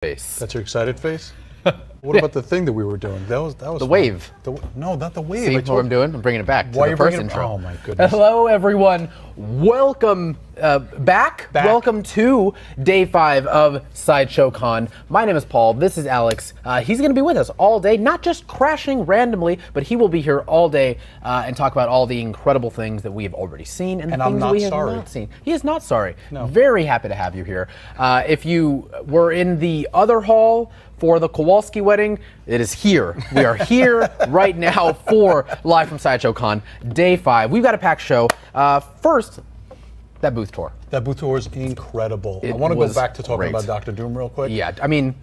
face. That's your excited face? What about the thing that we were doing? That was the wave. No, not the wave. See what I'm doing? I'm bringing it back to the first intro. Oh my goodness. Hello everyone. Welcome back. Welcome to day 5 of Sideshow Con. My name is Paul. This is Alex. He's going to be with us all day, not just crashing randomly, but he will be here all day and talk about all the incredible things that we have already seen and the things that we have not seen. He is not sorry. No. Very happy to have you here. If you were in the other hall for the Kowalski wedding, it is here. We are here right now for Live from Sideshow Con, day 5. We've got a packed show. First, that booth tour. That booth tour is incredible. I want to go back to talking about Dr. Doom real quick. Yeah, I mean,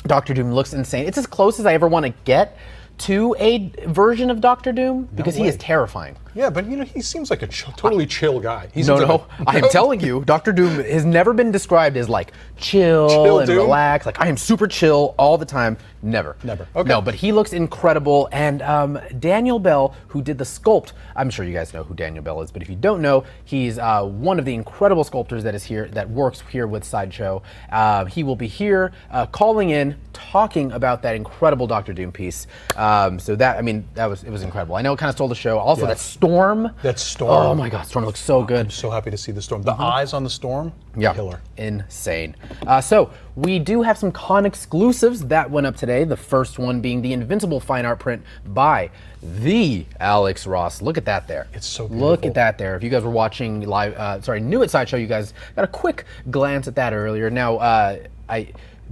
Dr. Doom looks insane. It's as close as I ever want to get to a version of Dr. Doom because he is terrifying. Yeah, but you know, he seems like a totally chill guy. I am telling you, Dr. Doom has never been described as like chill and relaxed. Like I am super chill all the time. Never. Okay. No, but he looks incredible. And Daniel Bell, who did the sculpt, I'm sure you guys know who Daniel Bell is, but if you don't know, he's one of the incredible sculptors that is here, that works here with Sideshow. He will be here calling in, talking about that incredible Dr. Doom piece. So that, I mean, it was incredible. I know it kind of stole the show. Also, that Storm. That Storm. Oh my God, Storm looks so good. I'm so happy to see the Storm. The eyes on the Storm, killer. Insane. So we do have some con exclusives that went up today. The first one being the Invincible fine art print by the Alex Ross. Look at that there. It's so beautiful. Look at that there. If you guys were watching live, new at Sideshow, you guys got a quick glance at that earlier. Now,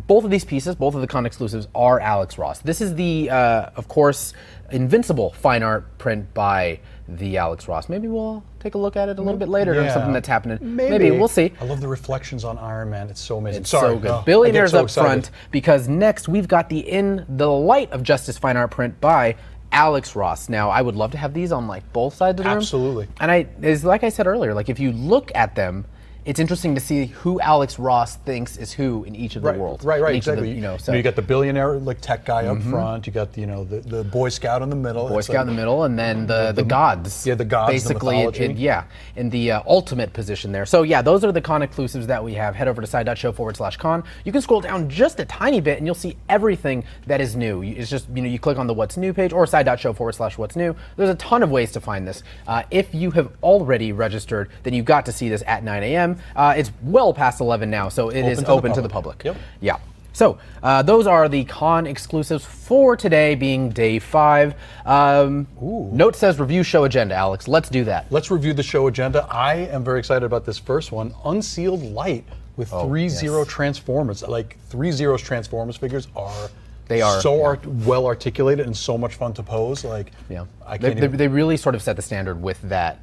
both of these pieces, both of the con exclusives, are Alex Ross. This is the, of course, Invincible fine art print by the Alex Ross. Maybe we'll take a look at it a little bit later or something that's happening. Maybe. We'll see. I love the reflections on Iron Man. It's so amazing. It's so good. Billionaires up front, because next we've got the In the Light of Justice fine art print by Alex Ross. Now, I would love to have these on like both sides of the room. Absolutely. And like I said earlier, like if you look at them, it's interesting to see who Alex Ross thinks is who in each of the worlds. Right, exactly. You got the billionaire like tech guy up front. You got the Boy Scout in the middle. Boy Scout in the middle, and then the gods. Yeah, the gods. Basically, in the ultimate position there. So yeah, those are the con exclusives that we have. Head over to side.show/con. You can scroll down just a tiny bit, and you'll see everything that is new. It's just you click on the What's New page or side.show/what's new. There's a ton of ways to find this. If you have already registered, then you got to see this at 9 a.m. It's well past 11 now, so it is open to the public. Yep. Yeah. So those are the con exclusives for today, being day 5. Note says review show agenda, Alex. Let's do that. Let's review the show agenda. I am very excited about this first one. Unsealed Light with Threezero Transformers. Like Threezero's Transformers figures are well articulated and so much fun to pose. Like they really sort of set the standard with that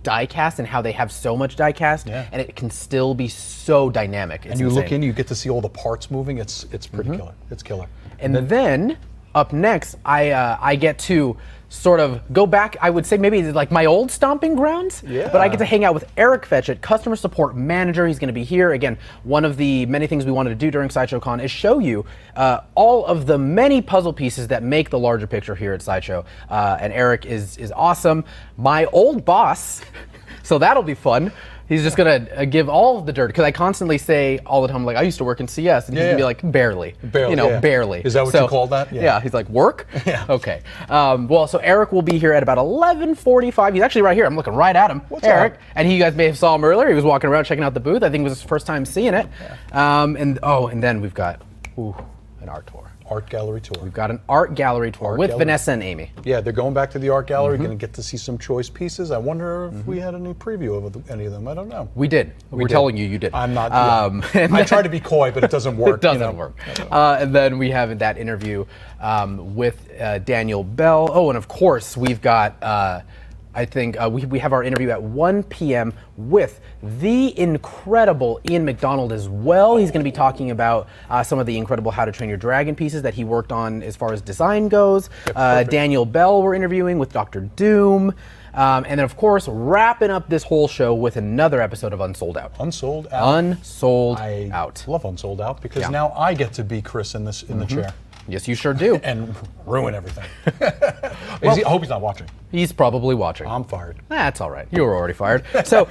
die-cast and how they have so much die-cast and it can still be so dynamic. It's insane. Look in, you get to see all the parts moving. It's pretty killer. It's killer. And then up next, I get to sort of go back, I would say maybe like my old stomping grounds, but I get to hang out with Eric Fetchette, customer support manager. He's going to be here. Again, one of the many things we wanted to do during Sideshow Con is show you all of the many puzzle pieces that make the larger picture here at Sideshow. And Eric is awesome. My old boss, so that'll be fun. He's just gonna give all of the dirt, because I constantly say all the time, like, I used to work in CS, and he's gonna be like, barely. Barely. Is that what you call that? Yeah, he's like, work? Yeah. Okay. Well, so Eric will be here at about 11:45. He's actually right here. I'm looking right at him. What's Eric. Up? And you guys may have saw him earlier. He was walking around checking out the booth. I think it was his first time seeing it. Yeah. And then we've got an art tour. Art gallery tour. We've got an art gallery tour with Vanessa and Amy. Yeah, they're going back to the art gallery, going to get to see some choice pieces. I wonder if we had any preview of any of them. I don't know. We did. We're telling you did. I'm not. I try to be coy, but it doesn't work. It doesn't work. And then we have that interview with Daniel Bell. Oh, and of course, we've got... I think we have our interview at 1 p.m. with the incredible Ian McDonald as well. He's going to be talking about some of the incredible How to Train Your Dragon pieces that he worked on as far as design goes. Daniel Bell we're interviewing with Dr. Doom. And then, of course, wrapping up this whole show with another episode of Unsold Out. Unsold Out. Unsold Out. I love Unsold Out because now I get to be Chris in the chair. Yes, you sure do. And ruin everything. I hope he's not watching. He's probably watching. I'm fired. That's all right. You were already fired. So,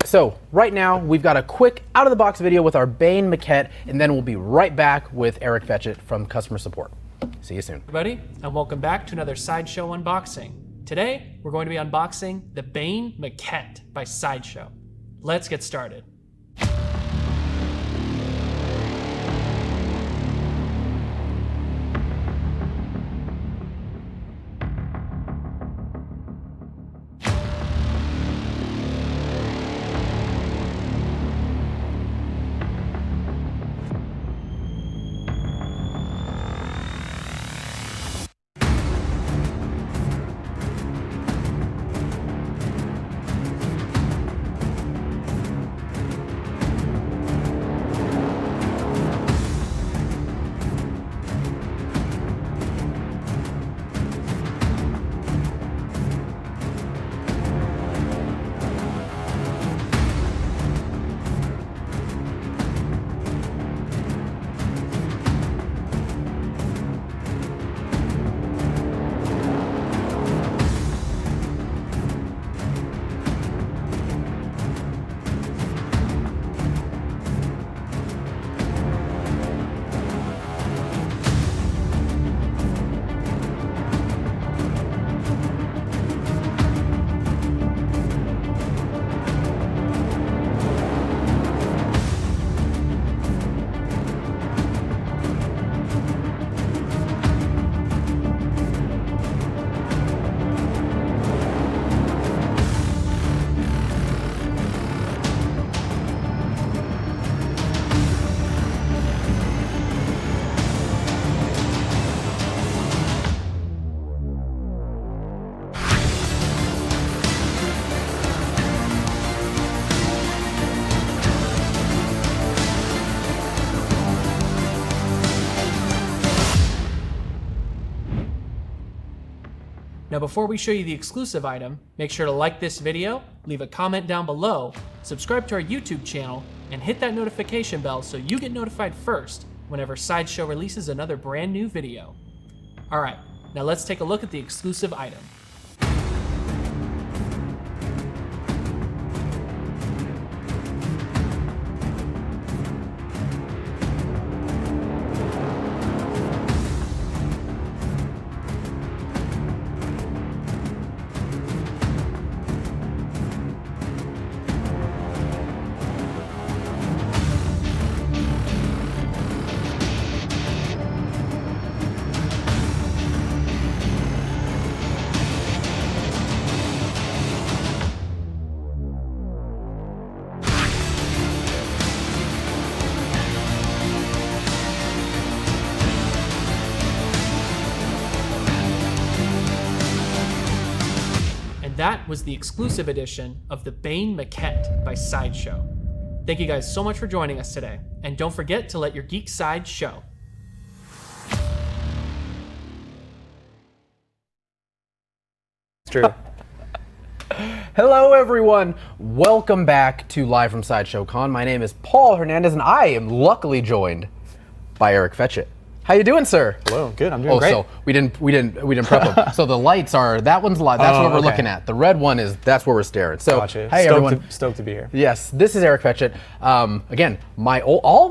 so right now we've got a quick out of the box video with our Bane maquette, and then we'll be right back with Eric Fetchette from customer support. See you soon. Everybody, and welcome back to another Sideshow unboxing. Today, we're going to be unboxing the Bane maquette by Sideshow. Let's get started. Now before we show you the exclusive item, make sure to like this video, leave a comment down below, subscribe to our YouTube channel, and hit that notification bell so you get notified first whenever Sideshow releases another brand new video. Alright, now let's take a look at the exclusive item. That was the exclusive edition of the Bane maquette by Sideshow. Thank you guys so much for joining us today, and don't forget to let your geek side show. It's true. Hello everyone, welcome back to Live from Sideshow Con. My name is Paul Hernandez, and I am luckily joined by Eric Fetchette. How you doing, sir? Hello, good. I'm doing great. So we didn't prep them. So the lights are that one's live. That's what we're looking at. The red one is that's where we're staring. So gotcha. Hey everyone, stoked to be here. Yes, this is Eric Fetchette. Again, all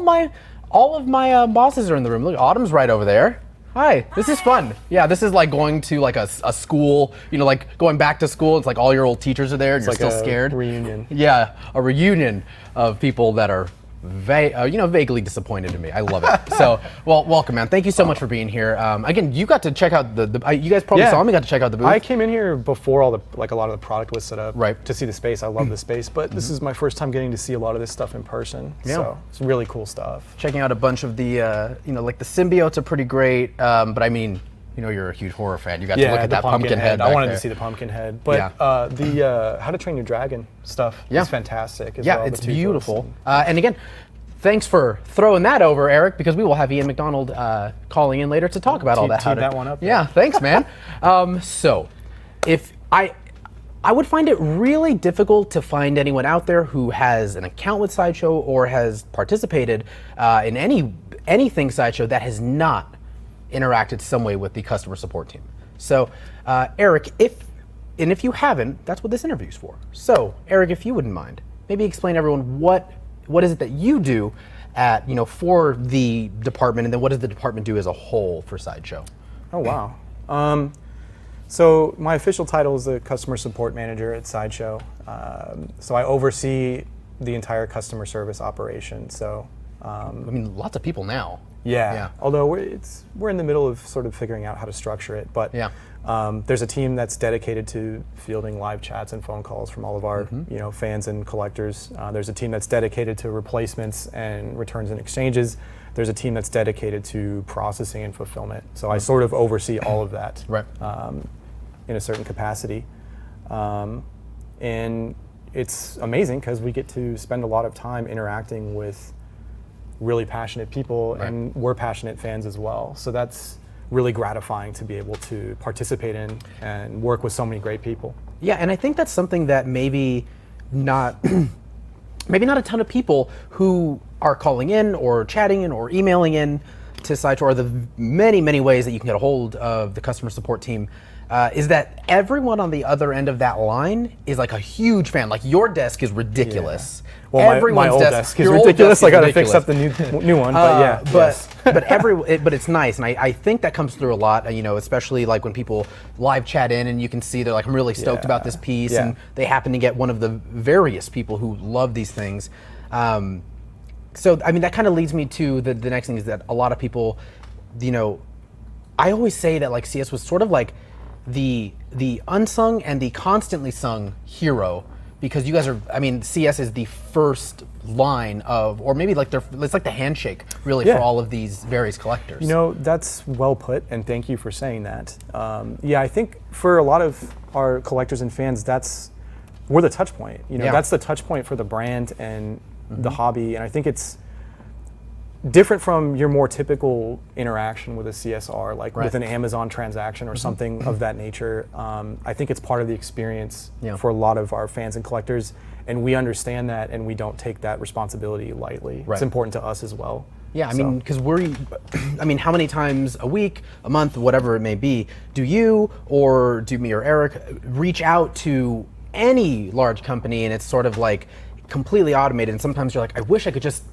of my bosses are in the room. Look, Autumn's right over there. Hi, this is fun. Yeah, this is like going to like a school. You know, like going back to school. It's like all your old teachers are there, and you're like still scared. Reunion. Yeah, a reunion of people that are vaguely disappointed in me. I love it. So, well, welcome, man. Thank you so much for being here. Again, you got to check out you guys probably saw me. Got to check out the booth. I came in here before a lot of the product was set up. Right. To see the space. I love the space, but this is my first time getting to see a lot of this stuff in person. Yeah. So it's really cool stuff. Checking out a bunch of the, like the symbiotes are pretty great. But I mean, you're a huge horror fan. You got to look at that pumpkin head. I wanted to see the pumpkin head. But the How to Train Your Dragon stuff is fantastic. Yeah, it's beautiful. And again, thanks for throwing that over, Eric, because we will have Ian McDonald calling in later to talk about all that. Teed that one up. Yeah, thanks, man. So, if I would find it really difficult to find anyone out there who has an account with Sideshow or has participated in anything Sideshow that has not interacted some way with the customer support team. So, Eric, if you haven't, that's what this interview's for. So, Eric, if you wouldn't mind, maybe explain to everyone what is it that you do at for the department, and then what does the department do as a whole for Sideshow? Oh wow. So my official title is the customer support manager at Sideshow. So I oversee the entire customer service operation. So I mean, lots of people now. Yeah. Although we're in the middle of sort of figuring out how to structure it, but there's a team that's dedicated to fielding live chats and phone calls from all of our fans and collectors. There's a team that's dedicated to replacements and returns and exchanges. There's a team that's dedicated to processing and fulfillment. So I sort of oversee all of that in a certain capacity. And it's amazing because we get to spend a lot of time interacting with really passionate people, and we're passionate fans as well. So that's really gratifying to be able to participate in and work with so many great people. Yeah, and I think that's something that maybe not a ton of people who are calling in or chatting in or emailing in to Sideshow, or the many, many ways that you can get a hold of the customer support team, is that everyone on the other end of that line is like a huge fan. Like, your desk is ridiculous. Yeah. Well, my old desk is ridiculous. I got to fix up the new one, but but it's nice, and I think that comes through a lot. Especially like when people live chat in, and you can see they're like, I'm really stoked about this piece, and they happen to get one of the various people who love these things. So I mean, that kind of leads me to the next thing, is that a lot of people, I always say that like CS was sort of like the unsung and the constantly sung hero, because you guys are, I mean, CS is the first line of, or maybe like it's like the handshake really for all of these various collectors. That's well put, and thank you for saying that. I think for a lot of our collectors and fans, we're the touch point. That's the touch point for the brand and the hobby, and I think it's different from your more typical interaction with a CSR, like with an Amazon transaction or something of that nature. I think it's part of the experience for a lot of our fans and collectors, and we understand that, and we don't take that responsibility lightly. It's important to us as well. Yeah, I mean, because how many times a week, a month, whatever it may be, do you or do me or Eric reach out to any large company, and it's sort of like completely automated, and sometimes you're like, I wish I could just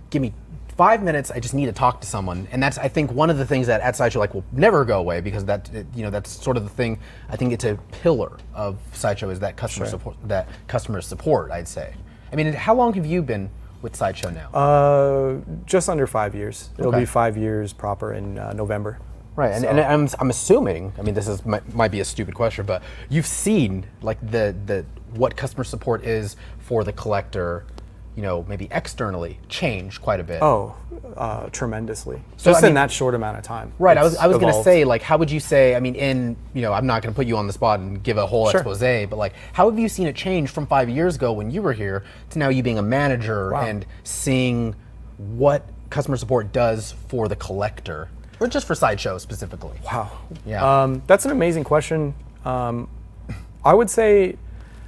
give me 5 minutes, I just need to talk to someone. And that's, I think, one of the things that at Sideshow will never go away, because that's sort of the thing. I think it's a pillar of Sideshow, is that customer support, I'd say. I mean, how long have you been with Sideshow now? Just under 5 years. It'll be 5 years proper in November. Right, and I'm assuming, I mean, this might be a stupid question, but you've seen like the what customer support is for the collector, maybe externally, change quite a bit. Oh, tremendously. So just in that short amount of time. Right. I was going to say, like, how would you say? I mean, I'm not going to put you on the spot and give a whole expose, but like, how have you seen it change from 5 years ago when you were here to now you being a manager and seeing what customer support does for the collector, or just for Sideshow specifically? Wow. Yeah. That's an amazing question. I would say,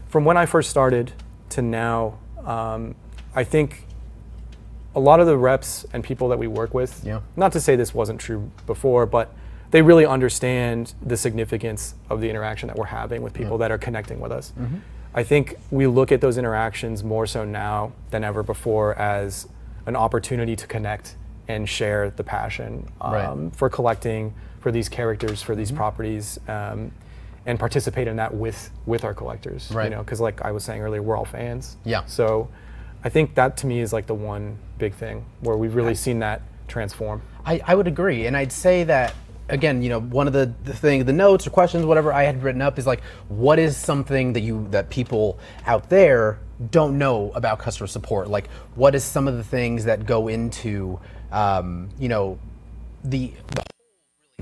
from when I first started to now, I think a lot of the reps and people that we work with, not to say this wasn't true before, but they really understand the significance of the interaction that we're having with people that are connecting with us. I think we look at those interactions more so now than ever before as an opportunity to connect and share the passion for collecting, for these characters, for these properties, and participate in that with our collectors. Because like I was saying earlier, we're all fans. So I think that to me is like the one big thing where we've really seen that transform. I would agree, and I'd say that again, one of the notes or questions, whatever I had written up, is like, what is something that people out there don't know about customer support? Like, what is some of the things that go into the whole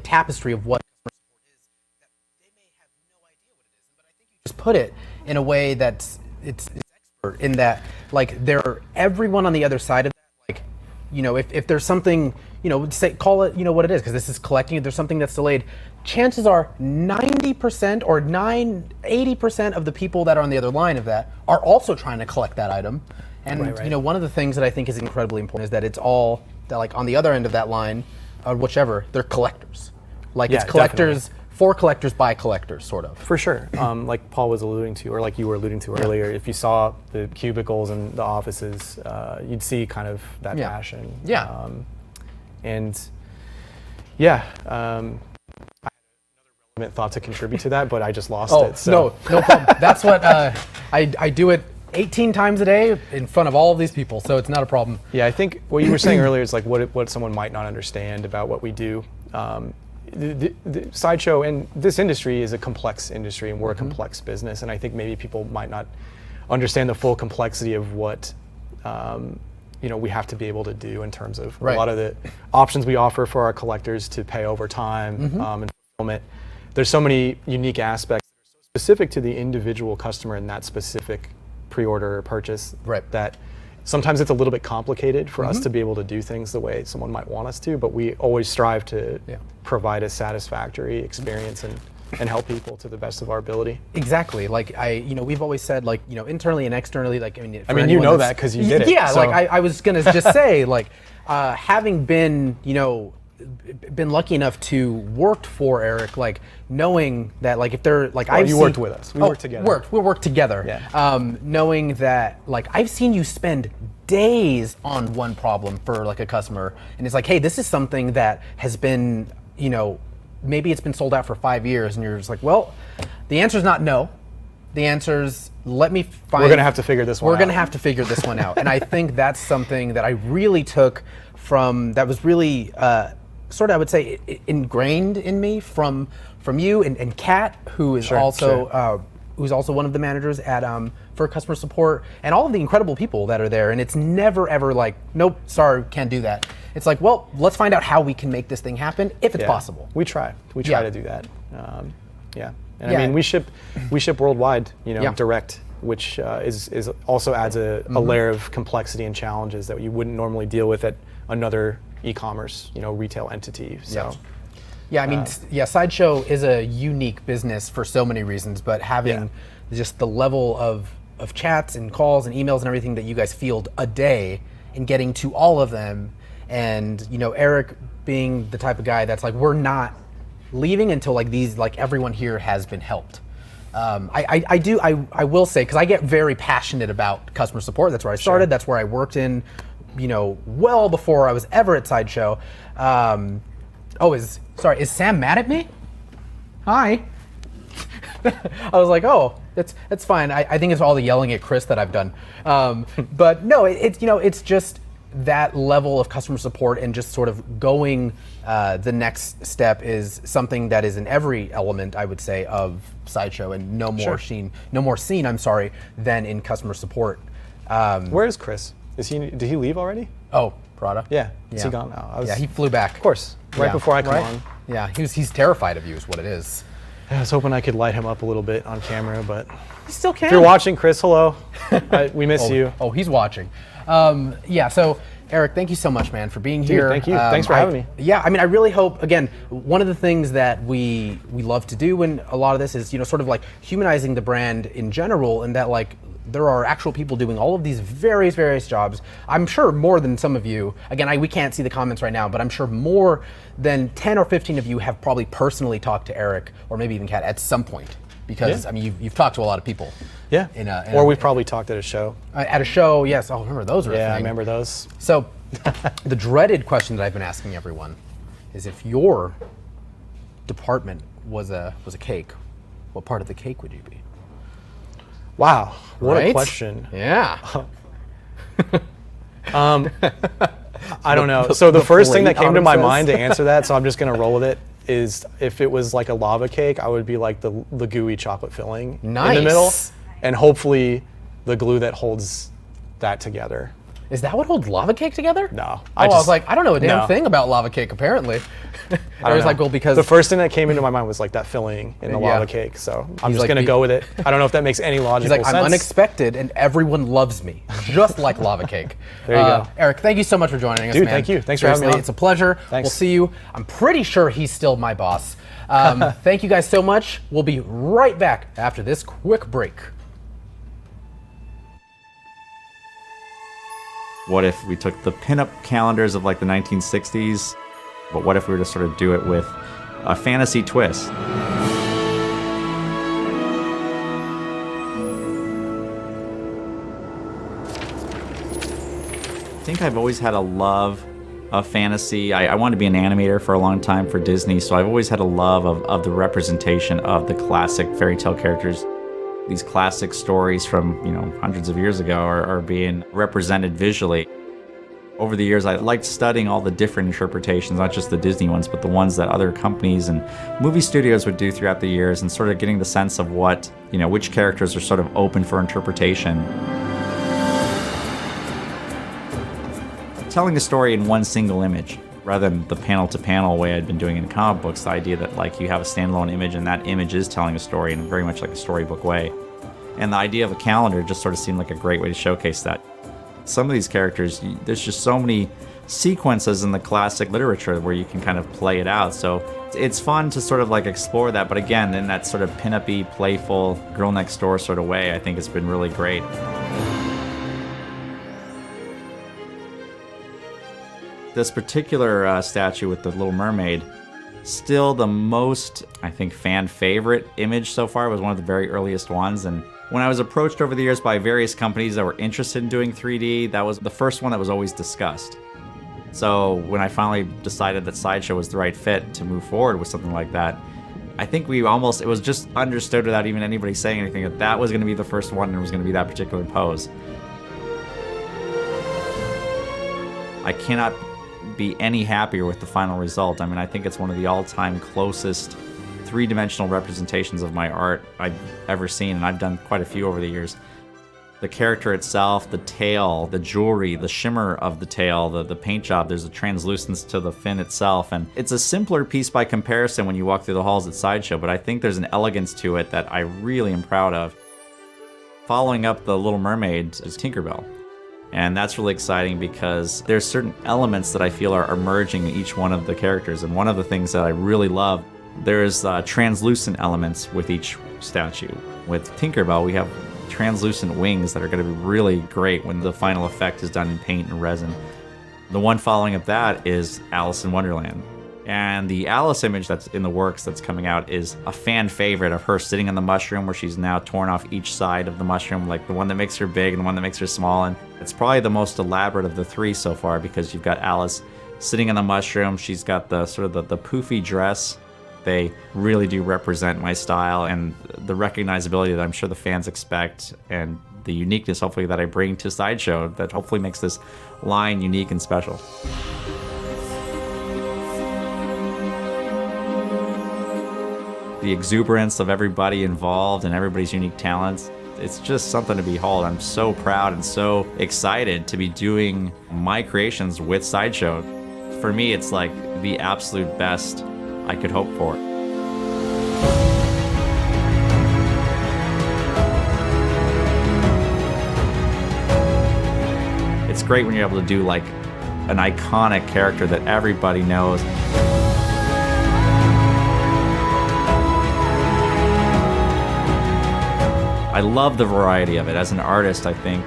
tapestry of what customer support is, that they may have no idea what it is, but I think you just put it in a way that's it's expert, in that like everyone on the other side of that, like, if there's something, say, call it, what it is, because this is collecting. If there's something that's delayed, chances are 90% or 80% of the people that are on the other line of that are also trying to collect that item. And Right. one of the things that I think is incredibly important is that it's all that, like, on the other end of that line, or whichever, they're collectors. Like, it's collectors. Definitely. For collectors by collectors, sort of. For sure. Like Paul was alluding to, or like you were alluding to earlier, if you saw the cubicles and the offices, you'd see kind of that passion. Yeah. And yeah, I had another relevant thought to contribute to that, but I just lost it. So. No problem. That's what I do it 18 times a day in front of all of these people, so it's not a problem. Yeah, I think what you were saying earlier is like what someone might not understand about what we do. The Sideshow and this industry is a complex industry, and we're a complex business, and I think maybe people might not understand the full complexity of what we have to be able to do in terms of a lot of the options we offer for our collectors to pay over time and fulfillment. There's so many unique aspects that are so specific to the individual customer in that specific pre-order or purchase that sometimes it's a little bit complicated for us to be able to do things the way someone might want us to, but we always strive to provide a satisfactory experience and help people to the best of our ability. Exactly. Like we've always said, like, internally and externally, like, that because you did it. Yeah. So. Like I was gonna just say, like, having been, been lucky enough to worked for Eric, like, knowing that, like, if they're like, you worked with us. We worked together. We worked together. Yeah. Knowing that, like, I've seen you spend days on one problem for, like, a customer, and it's like, hey, this is something that has been, maybe it's been sold out for 5 years, and you're just like, well, the answer's not no. The answer's, let me find. We're gonna have to figure this one out. We're gonna have to figure this one out. And I think that's something that I really took from, that was really, sort of, I would say, ingrained in me from you and Kat, who is who's also one of the managers at for customer support, and all of the incredible people that are there. And it's never ever like, nope, sorry, can't do that. It's like, well, let's find out how we can make this thing happen if it's possible. We try to do that. And I mean, we ship worldwide, direct, which is also adds a layer of complexity and challenges that you wouldn't normally deal with at another e-commerce, retail entity. So, yeah, I mean, Sideshow is a unique business for so many reasons, but having just the level of chats and calls and emails and everything that you guys field a day, and getting to all of them, and Eric being the type of guy that's like, we're not leaving until, like, these, like, everyone here has been helped. I will say, because I get very passionate about customer support. That's where I started. That's where I worked in, well before I was ever at Sideshow. Is Sam mad at me? Hi. I was like, oh, that's fine. I think it's all the yelling at Chris that I've done. But no, it's just that level of customer support, and just sort of going the next step is something that is in every element, I would say, of Sideshow, and no more seen, than in customer support. Where is Chris? Did he leave already? Oh, Prada? Yeah. Is he gone now? Yeah, he flew back. Of course. Right before I come on. Yeah, he's terrified of you is what it is. I was hoping I could light him up a little bit on camera, but you still can. If you're watching, Chris, hello. We miss you. Oh, he's watching. So Eric, thank you so much, man, for being here. Thank you. Thanks for having me. Yeah, I mean, I really hope, again, one of the things that we love to do in a lot of this is, sort of like humanizing the brand in general, and that, like, there are actual people doing all of these various jobs. I'm sure more than some of you. Again, we can't see the comments right now, but I'm sure more than 10 or 15 of you have probably personally talked to Eric, or maybe even Kat, at some point. Because, I mean, you've talked to a lot of people. Yeah. Or we've probably talked at a show. At a show, yes. Oh, remember those were a thing. I remember those. So, the dreaded question that I've been asking everyone is, if your department was a cake, what part of the cake would you be? Wow, what a question. Yeah. I don't know. So the first thing that came to my mind to answer that, so I'm just gonna roll with it, is if it was like a lava cake, I would be like the gooey chocolate filling in the middle, and hopefully the glue that holds that together. Is that what holds lava cake together? No. I was like, I don't know a damn No. thing about lava cake, apparently. I was know. like, well, because the first thing that came into my mind was like that filling in the lava cake. So I'm just like gonna the- go with it. I don't know if that makes any logical he's like, sense. I'm unexpected and everyone loves me, just like lava cake. There you go. Eric, thank you so much for joining us, Dude, man. thank you. Thanks for having me Seriously, on. It's a pleasure. Thanks. We'll see you. I'm pretty sure he's still my boss. Thank you guys so much. We'll be right back after this quick break. What if we took the pinup calendars of like the 1960s, but what if we were to sort of do it with a fantasy twist? I think I've always had a love of fantasy. I wanted to be an animator for a long time for Disney, so I've always had a love of the representation of the classic fairy tale characters. These classic stories from, hundreds of years ago are being represented visually. Over the years, I liked studying all the different interpretations, not just the Disney ones, but the ones that other companies and movie studios would do throughout the years, and sort of getting the sense of what, which characters are sort of open for interpretation. Telling a story in one single image, rather than the panel-to-panel way I'd been doing in comic books, the idea that like you have a standalone image and that image is telling a story in very much like a storybook way. And the idea of a calendar just sort of seemed like a great way to showcase that. Some of these characters, there's just so many sequences in the classic literature where you can kind of play it out. So it's fun to sort of like explore that, but again, in that sort of pin-up-y, playful, girl next door sort of way, I think it's been really great. This particular statue with the Little Mermaid, still the most, I think, fan favorite image so far. It was one of the very earliest ones, and when I was approached over the years by various companies that were interested in doing 3D, that was the first one that was always discussed. So when I finally decided that Sideshow was the right fit to move forward with something like that, I think it was just understood without even anybody saying anything that that was going to be the first one and it was going to be that particular pose. I cannot be any happier with the final result. I mean, I think it's one of the all-time closest three-dimensional representations of my art I've ever seen, and I've done quite a few over the years. The character itself, the tail, the jewelry, the shimmer of the tail, the paint job, there's a translucence to the fin itself, and it's a simpler piece by comparison when you walk through the halls at Sideshow, but I think there's an elegance to it that I really am proud of. Following up the Little Mermaid is Tinkerbell. And that's really exciting because there's certain elements that I feel are emerging in each one of the characters. And one of the things that I really love, there's translucent elements with each statue. With Tinkerbell, we have translucent wings that are going to be really great when the final effect is done in paint and resin. The one following up that is Alice in Wonderland. And the Alice image that's in the works that's coming out is a fan favorite of her sitting on the mushroom where she's now torn off each side of the mushroom, like the one that makes her big and the one that makes her small. And it's probably the most elaborate of the three so far because you've got Alice sitting on the mushroom. She's got the sort of the poofy dress. They really do represent my style and the recognizability that I'm sure the fans expect and the uniqueness hopefully that I bring to Sideshow that hopefully makes this line unique and special. The exuberance of everybody involved and everybody's unique talents, it's just something to behold. I'm so proud and so excited to be doing my creations with Sideshow. For me, it's like the absolute best I could hope for. It's great when you're able to do like an iconic character that everybody knows. I love the variety of it. As an artist, I think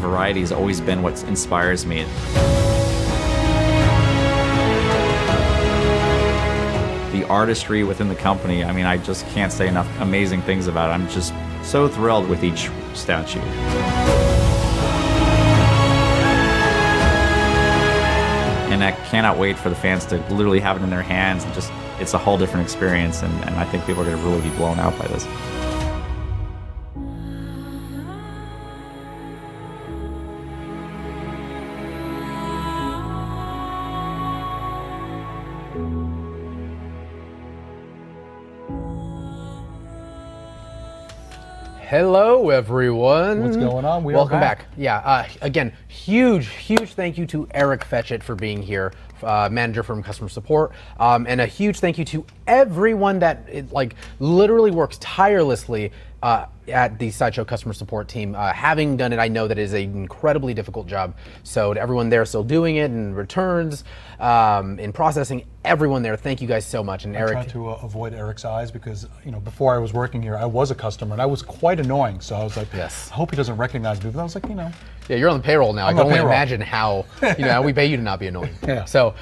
variety has always been what inspires me. The artistry within the company, I mean, I just can't say enough amazing things about it. I'm just so thrilled with each statue. And I cannot wait for the fans to literally have it in their hands and just, it's a whole different experience. And I think people are going to really be blown out by this. Hello, everyone. What's going on? Welcome back. Yeah. Again, huge thank you to Eric Fetchette for being here, manager from customer support, and a huge thank you to everyone that literally works tirelessly at the Sideshow customer support team. Having done it, I know that it is an incredibly difficult job. So to everyone there still doing it, in returns, in processing, everyone there, thank you guys so much. And Eric, I try to avoid Eric's eyes because before I was working here, I was a customer and I was quite annoying. So I was like, yes. I hope he doesn't recognize me. But I was like, Yeah, you're on the payroll now. I can only imagine how we pay you to not be annoying. Yeah. So,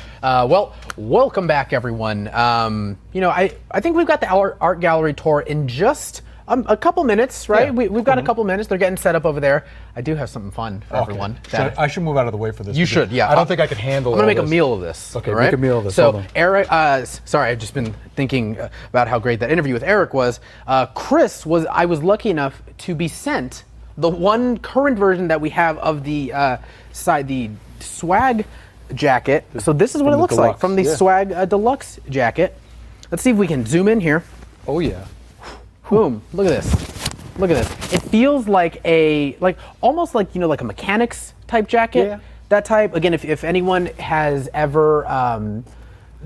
welcome back, everyone. I think we've got the art gallery tour in just a couple minutes, right? Yeah. We've got a couple minutes. They're getting set up over there. I do have something fun for everyone. So I should move out of the way for this. You should, yeah. I don't think I can handle it. I'm gonna make a meal of this. Okay, right? make a meal of this. So, Hold on. Eric, sorry, I've just been thinking about how great that interview with Eric was. Chris I was lucky enough to be sent the one current version that we have of the the swag jacket. So this is what it looks like from the swag deluxe jacket. Let's see if we can zoom in here. Oh yeah. Boom! Look at this. Look at this. It feels like almost like like a mechanics type jacket. Yeah. That type. Again, if anyone has ever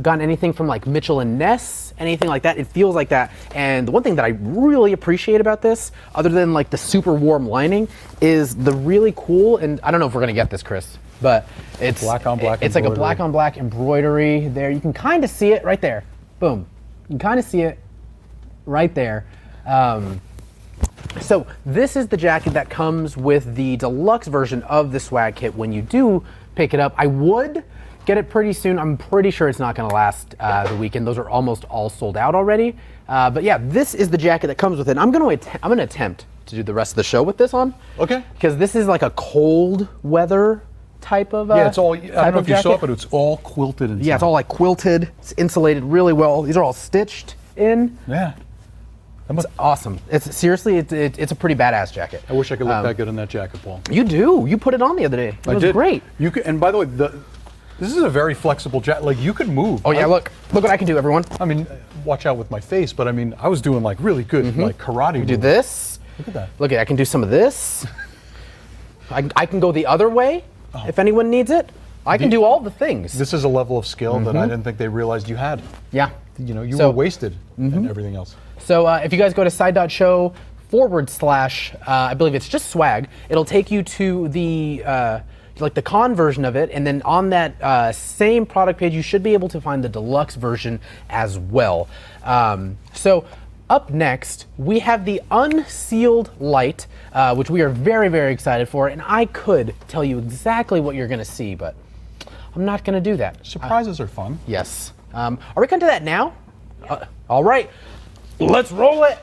gotten anything from like Mitchell and Ness, anything like that, it feels like that. And the one thing that I really appreciate about this, other than like the super warm lining, is the really cool, and I don't know if we're gonna get this, Chris, but it's black on black. It's like a black on black embroidery there. You can kind of see it right there. Boom. You can kind of see it right there. So this is the jacket that comes with the deluxe version of the swag kit when you do pick it up. I would get it pretty soon. I'm pretty sure it's not going to last the weekend. Those are almost all sold out already. But yeah, this is the jacket that comes with it. I'm going to attempt to do the rest of the show with this on. Okay. Because this is like a cold weather type of it's all. I don't know if you saw it, but it's all quilted inside. Yeah, it's all like quilted. It's insulated really well. These are all stitched in. Yeah. It's awesome. It's seriously, it's a pretty badass jacket. I wish I could look that good in that jacket, Paul. You do. You put it on the other day. It was great. You could, and by the way, this is a very flexible jacket. Like you could move. Oh yeah, look what I can do, everyone. I mean, watch out with my face, but I mean, I was doing like really good like karate. Do this. Look at that. Look, I can do some of this. I can go the other way if anyone needs it. I can do all the things. This is a level of skill that I didn't think they realized you had. Yeah. You were wasted in everything else. So if you guys go to side.show / I believe it's just swag, it'll take you to the the con version of it, and then on that same product page you should be able to find the deluxe version as well. So up next we have the Unsealed Light, which we are very, very excited for, and I could tell you exactly what you're going to see, but I'm not going to do that. Surprises are fun. Yes. Are we going to do that now? All right. Let's roll it.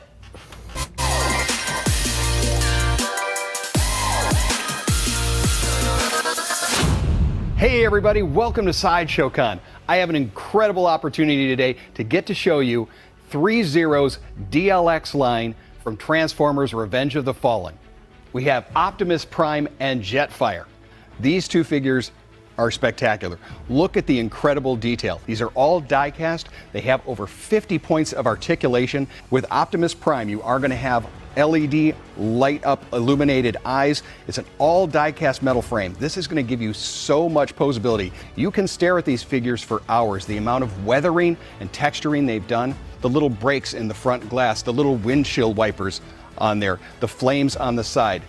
Hey everybody, welcome to Sideshow Con. I have an incredible opportunity today to get to show you Threezero's DLX line from Transformers Revenge of the Fallen. We have Optimus Prime and Jetfire. These two figures are spectacular. Look at the incredible detail. These are all die cast. They have over 50 points of articulation. With Optimus Prime, you are going to have LED light up illuminated eyes. It's an all die cast metal frame. This is going to give you so much posability. You can stare at these figures for hours. The amount of weathering and texturing they've done, the little breaks in the front glass, the little windshield wipers on there, the flames on the side,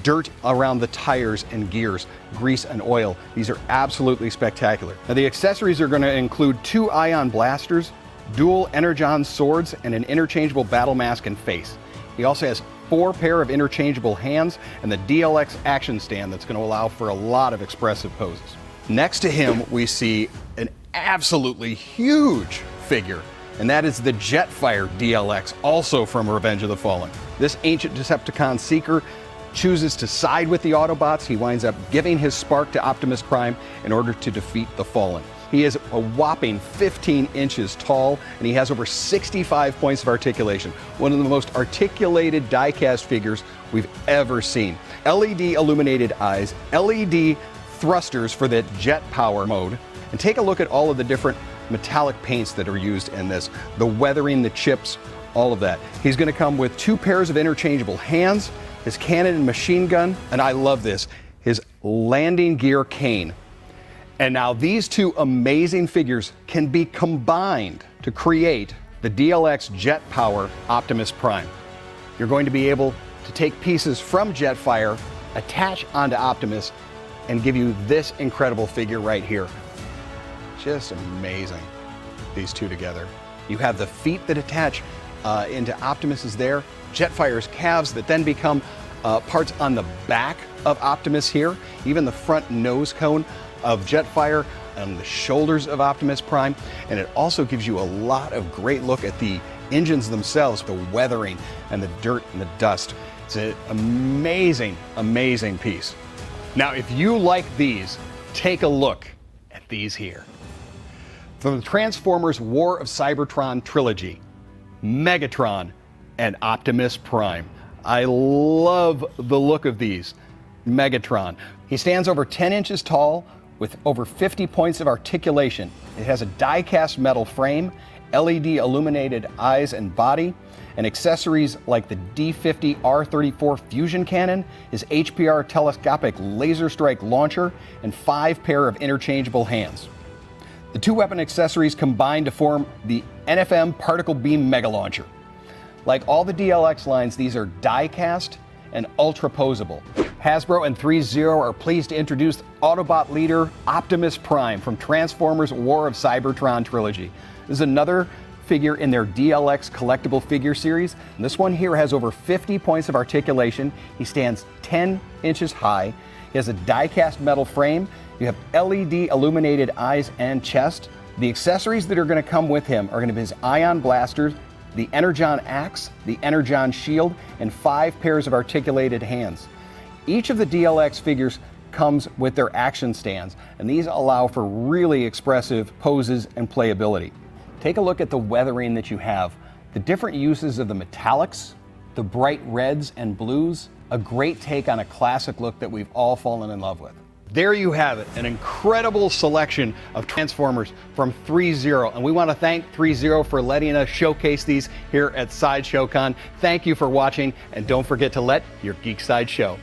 dirt around the tires and gears, grease and oil. These are absolutely spectacular. Now the accessories are going to include 2 ion blasters, dual energon swords, and an interchangeable battle mask and face. He also has 4 pair of interchangeable hands and the DLX action stand that's going to allow for a lot of expressive poses. Next to him we see an absolutely huge figure, and that is the Jetfire DLX, also from Revenge of the Fallen. This ancient Decepticon seeker chooses to side with the Autobots. He winds up giving his spark to Optimus Prime in order to defeat the Fallen. He is a whopping 15 inches tall, and he has over 65 points of articulation. One of the most articulated die-cast figures we've ever seen. LED illuminated eyes, LED thrusters for the jet power mode, and take a look at all of the different metallic paints that are used in this. The weathering, the chips, all of that. He's going to come with 2 pairs of interchangeable hands, his cannon and machine gun, and I love this, his landing gear cane. And now these 2 amazing figures can be combined to create the DLX Jet Power Optimus Prime. You're going to be able to take pieces from Jetfire, attach onto Optimus, and give you this incredible figure right here. Just amazing, these 2 together. You have the feet that attach into Optimus's there, Jetfire's calves that then become parts on the back of Optimus here, even the front nose cone of Jetfire and the shoulders of Optimus Prime, and it also gives you a lot of great look at the engines themselves, the weathering and the dirt and the dust. It's an amazing, amazing piece. Now, if you like these, take a look at these here. From the Transformers War of Cybertron trilogy, Megatron and Optimus Prime. I love the look of these. Megatron. He stands over 10 inches tall with over 50 points of articulation. It has a die-cast metal frame, LED illuminated eyes and body, and accessories like the D50 R34 fusion cannon, his HPR telescopic laser strike launcher, and 5 pair of interchangeable hands. The 2 weapon accessories combine to form the NFM particle beam mega launcher. Like all the DLX lines, these are die-cast and ultra-posable. Hasbro and Threezero are pleased to introduce Autobot leader Optimus Prime from Transformers War of Cybertron trilogy. This is another figure in their DLX collectible figure series. And this one here has over 50 points of articulation. He stands 10 inches high. He has a die-cast metal frame. You have LED illuminated eyes and chest. The accessories that are going to come with him are going to be his ion blasters, the Energon axe, the Energon shield, and 5 pairs of articulated hands. Each of the DLX figures comes with their action stands, and these allow for really expressive poses and playability. Take a look at the weathering that you have, the different uses of the metallics, the bright reds and blues, a great take on a classic look that we've all fallen in love with. There you have it, an incredible selection of Transformers from Threezero, and we want to thank Threezero for letting us showcase these here at Sideshow Con. Thank you for watching, and don't forget to let your geek side show.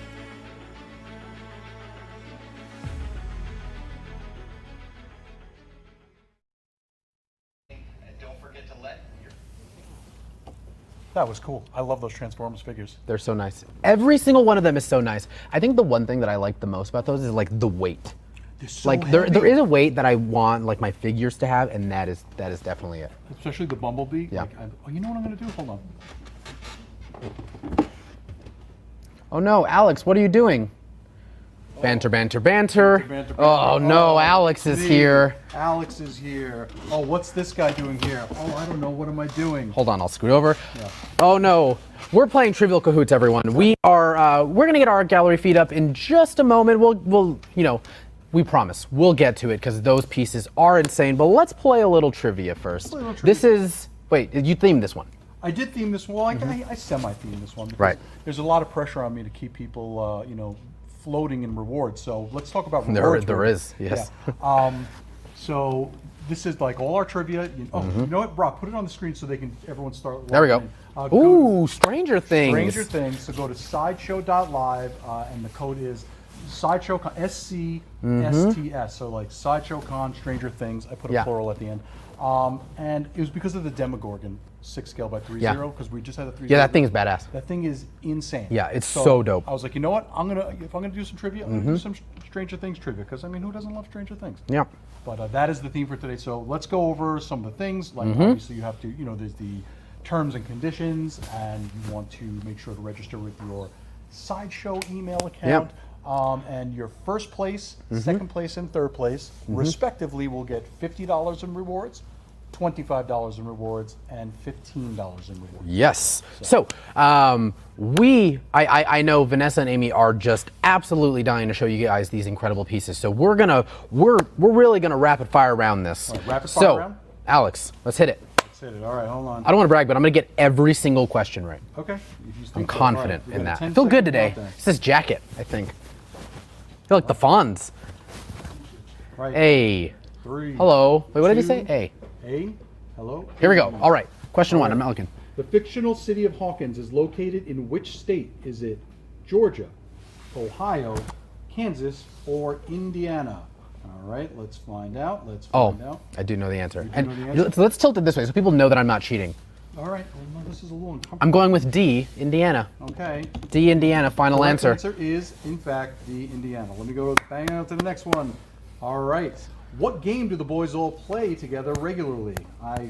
That was cool. I love those Transformers figures. They're so nice. Every single one of them is so nice. I think the one thing that I like the most about those is like the weight. They're so like heavy. there is a weight that I want like my figures to have, and that is definitely it. Especially the Bumblebee. Yeah. Like, oh, you know what I'm gonna do? Hold on. Oh no, Alex, what are you doing? Banter, banter, banter. Banter, banter. Oh no, Alex is me. here. Alex is here. Oh, what's this guy doing here? Oh, I don't know. What am I doing? Hold on, I'll scoot over. Yeah. Oh no, we're playing Trivial Cahoots, everyone. We're gonna get our gallery feed up in just a moment. We'll you know, we promise we'll get to it because those pieces are insane. But let's play a little trivia first. This is wait, you themed this one. I did theme this one. I semi-themed this one because Right. there's a lot of pressure on me to keep people, you know, floating in rewards. So let's talk about rewards. There is, yes. Yeah. So this is like all our trivia. You know what, Brock? Put it on the screen so they can everyone start. There we go. Ooh, Stranger Things. Stranger Things. So go to sideshow.live and the code is Sideshow Con, SCSTS. So like Sideshow Con, Stranger Things. I put a plural at the end. And it was because of the Demogorgon 6 scale by Threezero because we just had a 3. Yeah, that thing is badass. That thing is insane. Yeah, it's so dope. I was like, you know what? If I'm gonna do some trivia, I'm gonna do some Stranger Things trivia because I mean, who doesn't love Stranger Things? Yeah. But that is the theme for today. So let's go over some of the things. Like obviously you have to, you know, there's the terms and conditions, and you want to make sure to register with your Sideshow email account. And your first place, second place, and third place, respectively, will get $50 in rewards, $25 in rewards, and $15 in rewards. Yes. So I know Vanessa and Amy are just absolutely dying to show you guys these incredible pieces. So we're really gonna rapid fire around this. Right, rapid fire round? Alex, let's hit it. Let's hit it. All right, hold on. I don't want to brag, but I'm gonna get every single question right. Okay. I'm confident in that. I feel good today. It's this jacket, I think. I feel like the Fonz. Right. A. 3. Hello. Wait, what did he say? A. Hello. Here we go. All right. Question 1. I'm not looking. The fictional city of Hawkins is located in which state? Is it Georgia, Ohio, Kansas, or Indiana? All right, let's find out. I do know the answer. know And the answer? let's tilt it this way so people know that I'm not cheating. All right, well, no, this is a little uncomfortable. I'm going with D, Indiana. Okay. D, Indiana, final Correct answer. answer is, in fact, the Indiana. Let me go bang out to the next one. All right. What game do the boys all play together regularly? I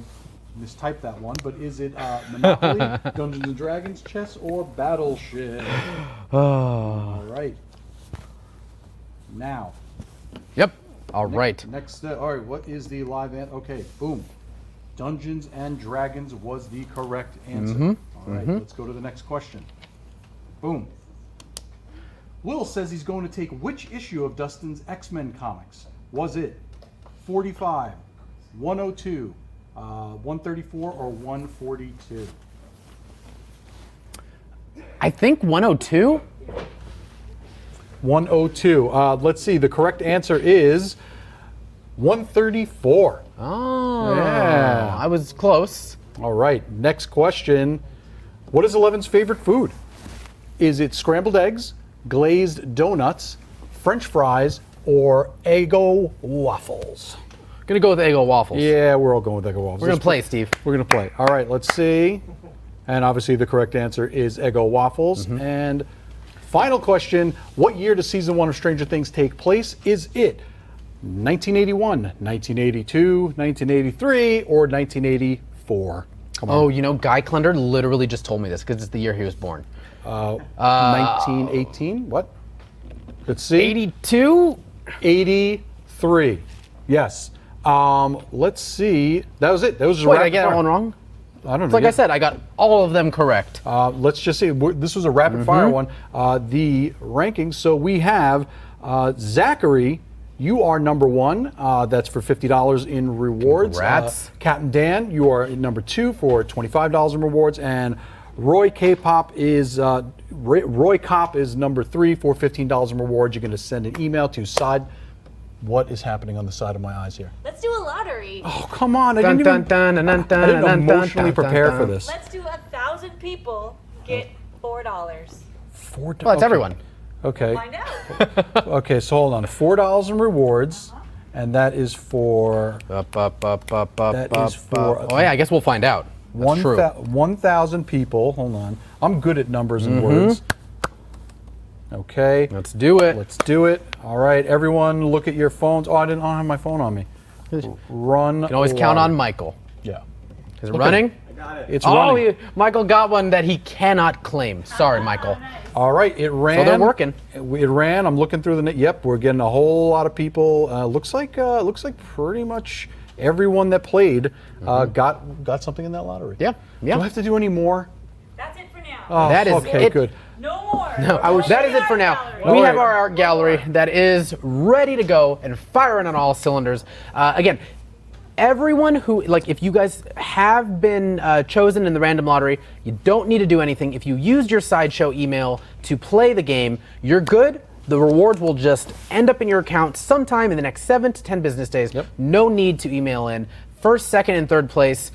mistyped that one, but is it Monopoly, Dungeons and Dragons, chess, or Battleship? All right. Now. Yep. All right. Next, all right, what is the live Okay, boom. Dungeons and Dragons was the correct answer. All right, let's go to the next question. Boom. Will says he's going to take which issue of Dustin's X-Men comics? Was it 45, 102, 134, or 142? I think 102. 102. Let's see. The correct answer is 134. Oh, Yeah. I was close. All right. Next question. What is Eleven's favorite food? Is it scrambled eggs, glazed donuts, French fries, or Eggo waffles? Gonna go with Eggo waffles. Yeah, we're all going with Eggo waffles. We're gonna play, Steve. We're going to play. All right, let's see. And obviously the correct answer is Eggo waffles. And final question, what year does season 1 of Stranger Things take place? Is it 1981, 1982, 1983, or 1984? Come on. Oh, you know, Guy Clunder literally just told me this because it's the year he was born. 1918? What? Let's see. 82? 83. Yes. Let's see. That was it. That was Wait, did I rapid get that fire. one wrong? I don't know. It's like I said, I got all of them correct. Let's just see. This was a rapid fire one. The rankings. So we have Zachary. You are number 1. That's for $50 in rewards. Congrats. Captain Dan, you are number 2 for $25 in rewards, and Roy K-Pop is Roy Cop is number 3 for $15 in rewards. You're going to send an email to side. What is happening on the side of my eyes here? Let's do a lottery. Oh, come on! I Dun, didn't dun, even. dun, dun, I didn't dun, dun, emotionally dun, dun, prepare dun. for this. Let's do 1,000 people get $4. Well, that's everyone. Okay. Find out. Okay, so hold on. $4 in rewards, and that is for Up, That is for- Oh, yeah, I guess we'll find out. That's true. 1,000 people. Hold on. I'm good at numbers and words. Okay. Let's do it. Let's do it. All right, everyone, look at your phones. Oh, I don't have my phone on me. Run. You can always count on Michael. Yeah. Is it running? It's Oh, running. Michael got one that he cannot claim. Sorry, Michael. All right, it ran. So they're working. It ran. I'm looking through the net. Yep, we're getting a whole lot of people. Looks like pretty much everyone that played got something in that lottery. Yeah, yeah. Do I have to do any more? That's it for now. Oh, That is okay. it. Good. No more. No, that is it for now. Gallery. We All have right. our art gallery that is ready to go and firing on all cylinders. Again, everyone who, like, if you guys have been chosen in the random lottery, you don't need to do anything. If you used your Sideshow email to play the game, you're good. The rewards will just end up in your account sometime in the next 7 to 10 business days. Yep. No need to email in. First, second, and third place,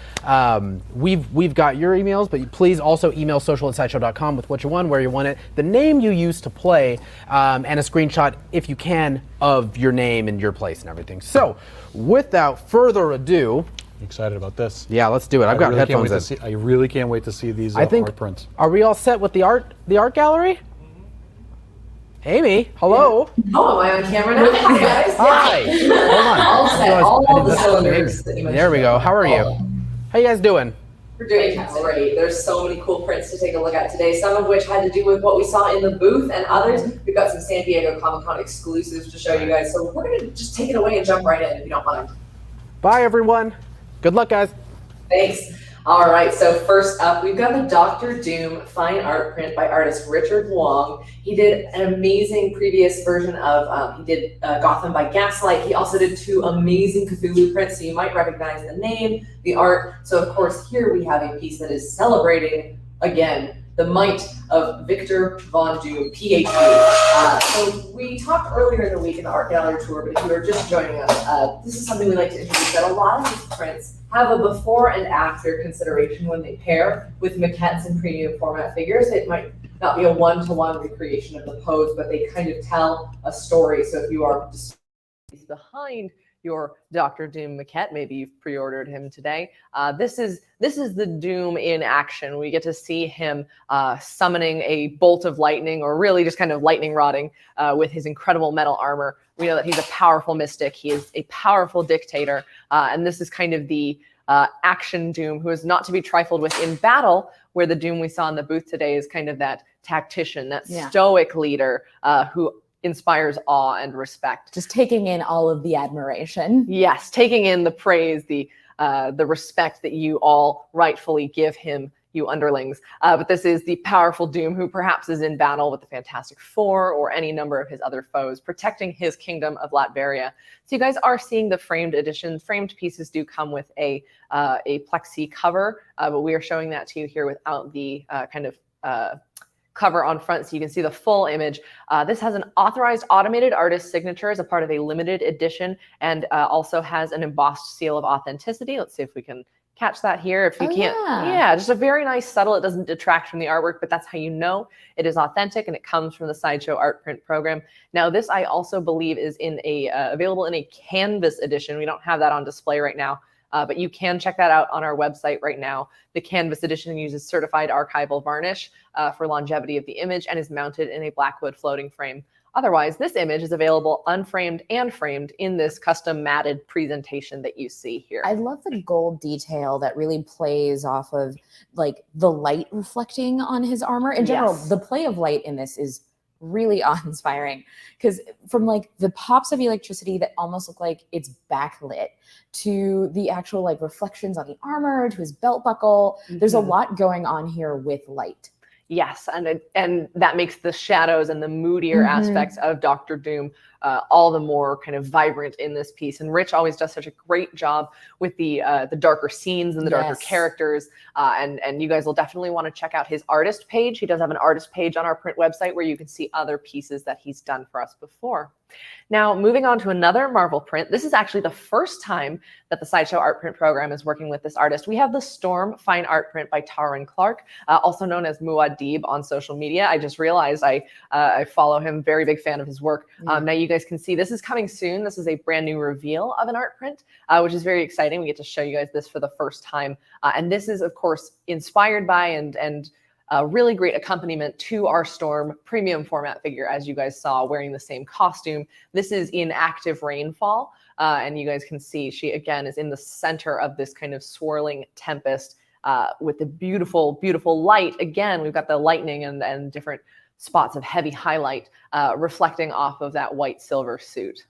we've got your emails, but please also email social@sideshow.com with what you won, where you won it, the name you used to play, and a screenshot, if you can, of your name and your place and everything. So, without further ado, I'm excited about this. yeah, let's do it. I've got really can't wait headphones to in. see. I really can't wait to see these I think. art prints. Are we all set with the art gallery? Amy, hello. Oh, am I on camera now? Hi, guys. Hi. Hold on. All set, all the cylinders. Maybe. that you There we mentioned. go. How are you? How you guys doing? We're doing great. There's so many cool prints to take a look at today, some of which had to do with what we saw in the booth, and others, we've got some San Diego Comic-Con exclusives to show you guys. So we're gonna just take it away and jump right in, if you don't mind. Bye, everyone. Good luck, guys. Thanks. All right, so first up, we've got the Dr. Doom fine art print by artist Richard Wong. He did an amazing previous version of, he did Gotham by Gaslight. He also did 2 amazing Cthulhu prints, so you might recognize the name, the art. So of course, here we have a piece that is celebrating, again, the might of Victor Von Doom, PhD. So we talked earlier in the week in the art gallery tour, but if you are just joining us, this is something we like to introduce, that a lot of these prints have a before and after consideration when they pair with maquettes and premium format figures. It might not be a one-to-one recreation of the pose, but they kind of tell a story. So if you are behind your Dr. Doom maquette, maybe you've pre-ordered him today. This is the Doom in action. We get to see him summoning a bolt of lightning, or really just kind of lightning rodding with his incredible metal armor. We know that he's a powerful mystic. He is a powerful dictator, and this is kind of the action Doom, who is not to be trifled with in battle, where the Doom we saw in the booth today is kind of that tactician, that stoic leader who inspires awe and respect. Just taking in all of the admiration. Yes, taking in the praise, the respect that you all rightfully give him, you underlings. But this is the powerful Doom who perhaps is in battle with the Fantastic Four or any number of his other foes, protecting his kingdom of Latveria. So you guys are seeing the framed edition. Framed pieces do come with a plexi cover, but we are showing that to you here without the kind of cover on front, so you can see the full image. This has an authorized automated artist signature as a part of a limited edition, and also has an embossed seal of authenticity. Let's see if we can catch that here. If you can't, yeah, just a very nice subtle. It doesn't detract from the artwork, but that's how you know it is authentic, and it comes from the Sideshow art print program. Now, this I also believe is in a available in a canvas edition. We don't have that on display right now. But you can check that out on our website right now. The canvas edition uses certified archival varnish for longevity of the image and is mounted in a Blackwood floating frame. Otherwise, this image is available unframed and framed in this custom matted presentation that you see here. I love the gold detail that really plays off of like the light reflecting on his armor. In general, the play of light in this is really awe-inspiring, because from like the pops of electricity that almost look like it's backlit, to the actual like reflections on the armor, to his belt buckle, there's a lot going on here with light. Yes, and that makes the shadows and the moodier aspects of Dr. Doom all the more kind of vibrant in this piece. And Rich always does such a great job with the darker scenes and the darker characters. And you guys will definitely want to check out his artist page. He does have an artist page on our print website where you can see other pieces that he's done for us before. Now, moving on to another Marvel print. This is actually the first time that the Sideshow art print program is working with this artist. We have the Storm fine art print by Taryn Clark, also known as Muad'Dib on social media. I just realized I follow him, very big fan of his work. Now you guys can see this is coming soon. This is a brand new reveal of an art print, which is very exciting. We get to show you guys this for the first time. And this is, of course, inspired by and a really great accompaniment to our Storm premium format figure, as you guys saw, wearing the same costume. This is in active rainfall, and you guys can see she, again, is in the center of this kind of swirling tempest with the beautiful, beautiful light. Again, we've got the lightning and different spots of heavy highlight reflecting off of that white silver suit.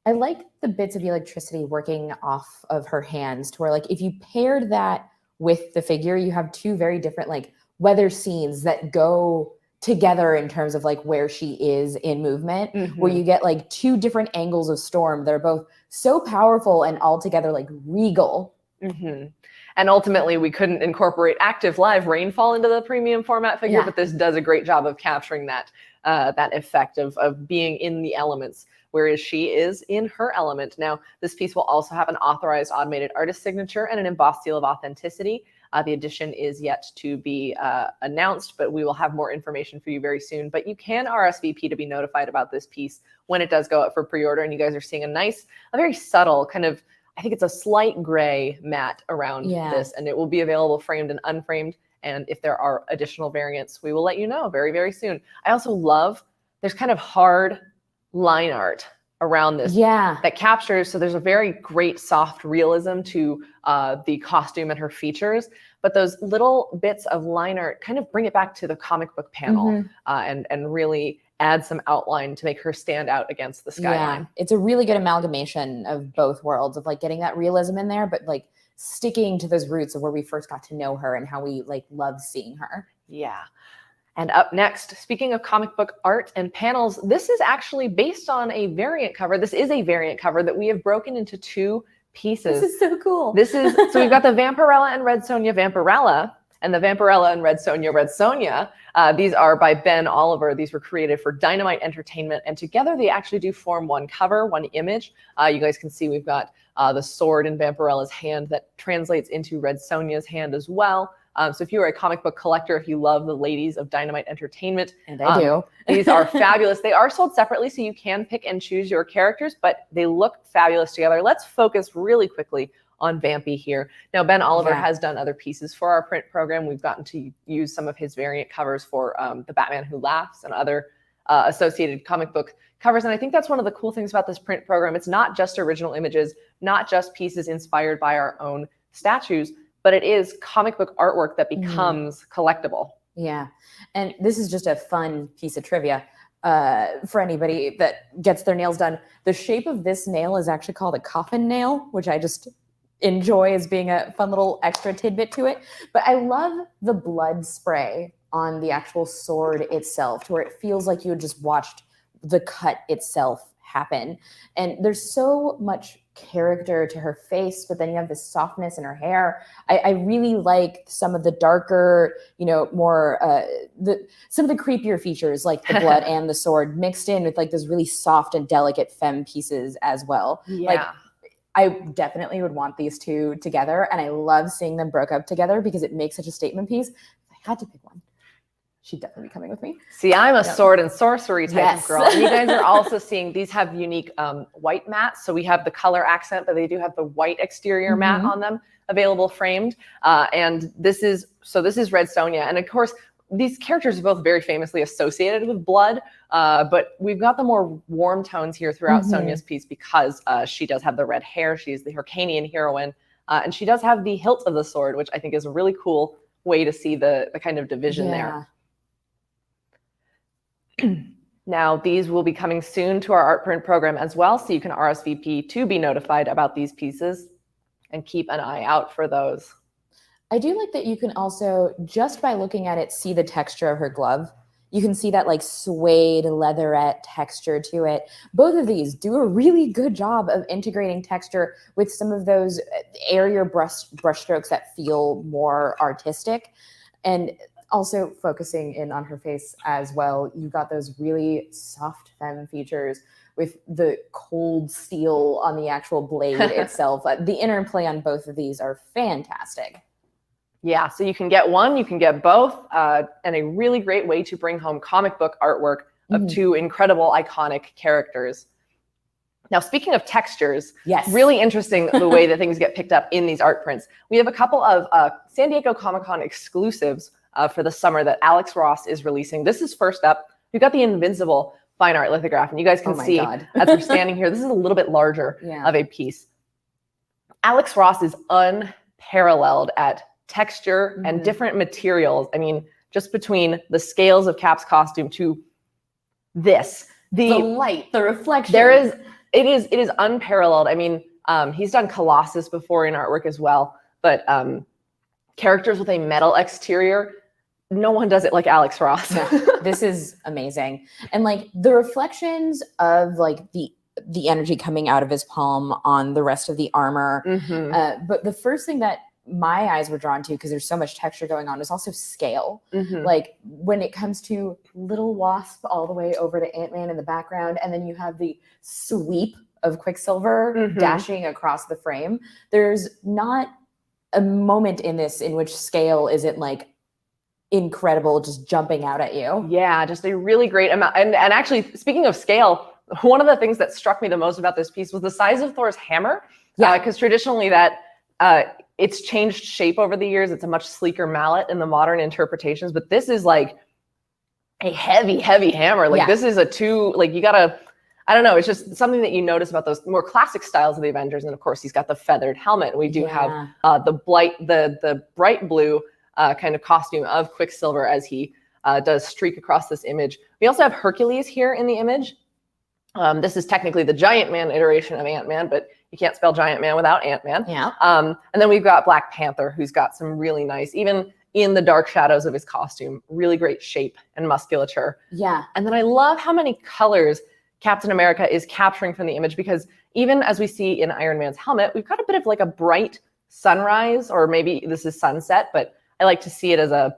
I like the bits of electricity working off of her hands, to where like if you paired that with the figure, you have two very different like weather scenes that go together in terms of like where she is in movement, where you get like two different angles of Storm that are both so powerful and altogether like regal. And ultimately, we couldn't incorporate active live rainfall into the premium format figure, but this does a great job of capturing that that effect of being in the elements, whereas she is in her element. Now, this piece will also have an authorized automated artist signature and an embossed seal of authenticity. The edition is yet to be announced, but we will have more information for you very soon. But you can RSVP to be notified about this piece when it does go up for pre-order. And you guys are seeing a very subtle kind of, I think it's a slight gray matte around this, and it will be available framed and unframed. And if there are additional variants, we will let you know very, very soon. I also love, there's kind of hard line art around this that captures, so there's a very great soft realism to the costume and her features, but those little bits of line art kind of bring it back to the comic book panel and really add some outline to make her stand out against the skyline. It's a really good amalgamation of both worlds, of like getting that realism in there, but like sticking to those roots of where we first got to know her and how we like love seeing her. And up next, speaking of comic book art and panels, this is actually based on a variant cover. This is a variant cover that we have broken into two pieces. This is so cool. So we've got the Vampirella and Red Sonja Vampirella, And the Vampirella and Red Sonja, these are by Ben Oliver. These were created for Dynamite Entertainment, and together they actually do form one cover, one image. You guys can see we've got the sword in Vampirella's hand that translates into Red Sonja's hand as well. So if you are a comic book collector, if you love the ladies of Dynamite Entertainment, and I do, these are fabulous. They are sold separately, so you can pick and choose your characters, but they look fabulous together. Let's focus really quickly on Vampy here. Now, Ben Oliver has done other pieces for our print program. We've gotten to use some of his variant covers for The Batman Who Laughs and other associated comic book covers. And I think that's one of the cool things about this print program. It's not just original images, not just pieces inspired by our own statues, but it is comic book artwork that becomes collectible. Yeah. And this is just a fun piece of trivia for anybody that gets their nails done. The shape of this nail is actually called a coffin nail, which I just enjoy as being a fun little extra tidbit to it. But I love the blood spray on the actual sword itself, to where it feels like you had just watched the cut itself happen. And there's so much character to her face, but then you have this softness in her hair. I really like some of the darker, more some of the creepier features, like the blood and the sword, mixed in with like those really soft and delicate femme pieces as well. Yeah. Like, I definitely would want these two together, and I love seeing them broke up together because it makes such a statement piece. If I had to pick one, she'd definitely be coming with me. See, I'm a sword and sorcery type of girl. And you guys are also seeing these have unique white mats. So we have the color accent, but they do have the white exterior mat on them available framed. And this is Red Sonja. And of course, these characters are both very famously associated with blood, but we've got the more warm tones here throughout Sonja's piece because she does have the red hair. She's the Hyrcanian heroine, and she does have the hilt of the sword, which I think is a really cool way to see the kind of division there. Now, these will be coming soon to our art print program as well, so you can RSVP to be notified about these pieces and keep an eye out for those. I do like that you can also, just by looking at it, see the texture of her glove. You can see that like suede leatherette texture to it. Both of these do a really good job of integrating texture with some of those airier brushstrokes that feel more artistic. And also focusing in on her face as well, you got those really soft femme features with the cold steel on the actual blade itself. The interplay on both of these are fantastic. Yeah, so you can get one, you can get both, and a really great way to bring home comic book artwork of two incredible, iconic characters. Now, speaking of textures, really interesting the way that things get picked up in these art prints. We have a couple of San Diego Comic-Con exclusives for the summer that Alex Ross is releasing. This is first up. We've got the Invincible fine art lithograph, and you guys can see as we're standing here, this is a little bit larger of a piece. Alex Ross is unparalleled at texture and different materials. I mean, just between the scales of Cap's costume to this, the light, the reflection. It is unparalleled. I mean, he's done Colossus before in artwork as well, but characters with a metal exterior, no one does it like Alex Ross. This is amazing. And like the reflections of like the energy coming out of his palm on the rest of the armor. But the first thing that my eyes were drawn to, because there's so much texture going on, is also scale. Like when it comes to Little Wasp all the way over to Ant-Man in the background, and then you have the sweep of Quicksilver dashing across the frame. There's not a moment in this in which scale isn't like incredible, just jumping out at you. Yeah, just a really great amount. And actually, speaking of scale, one of the things that struck me the most about this piece was the size of Thor's hammer. Because traditionally that it's changed shape over the years. It's a much sleeker mallet in the modern interpretations, but this is like a heavy, heavy hammer. Like this is you gotta, I don't know. It's just something that you notice about those more classic styles of the Avengers. And of course, he's got the feathered helmet. We do have the bright blue kind of costume of Quicksilver as he does streak across this image. We also have Hercules here in the image. This is technically the Giant Man iteration of Ant-Man, but you can't spell Giant Man without Ant-Man. And then we've got Black Panther, who's got some really nice, even in the dark shadows of his costume, really great shape and musculature. And then I love how many colors Captain America is capturing from the image, because even as we see in Iron Man's helmet, we've got a bit of like a bright sunrise, or maybe this is sunset, but I like to see it as a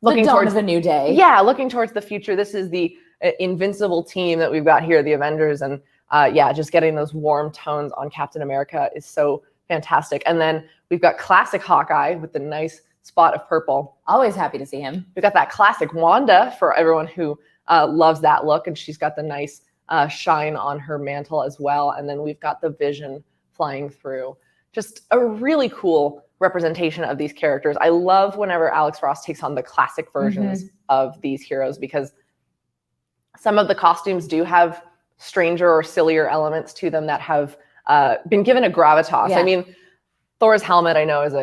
Looking dawn towards of a new day. Yeah, looking towards the future. This is the invincible team that we've got here, the Avengers, and yeah, just getting those warm tones on Captain America is so fantastic. And then we've got classic Hawkeye with the nice spot of purple. Always happy to see him. We've got that classic Wanda for everyone who loves that look, and she's got the nice shine on her mantle as well. And then we've got the Vision flying through. Just a really cool representation of these characters. I love whenever Alex Ross takes on the classic versions of these heroes, because some of the costumes do have stranger or sillier elements to them that have been given a gravitas. Yeah. I mean, Thor's helmet, I know, is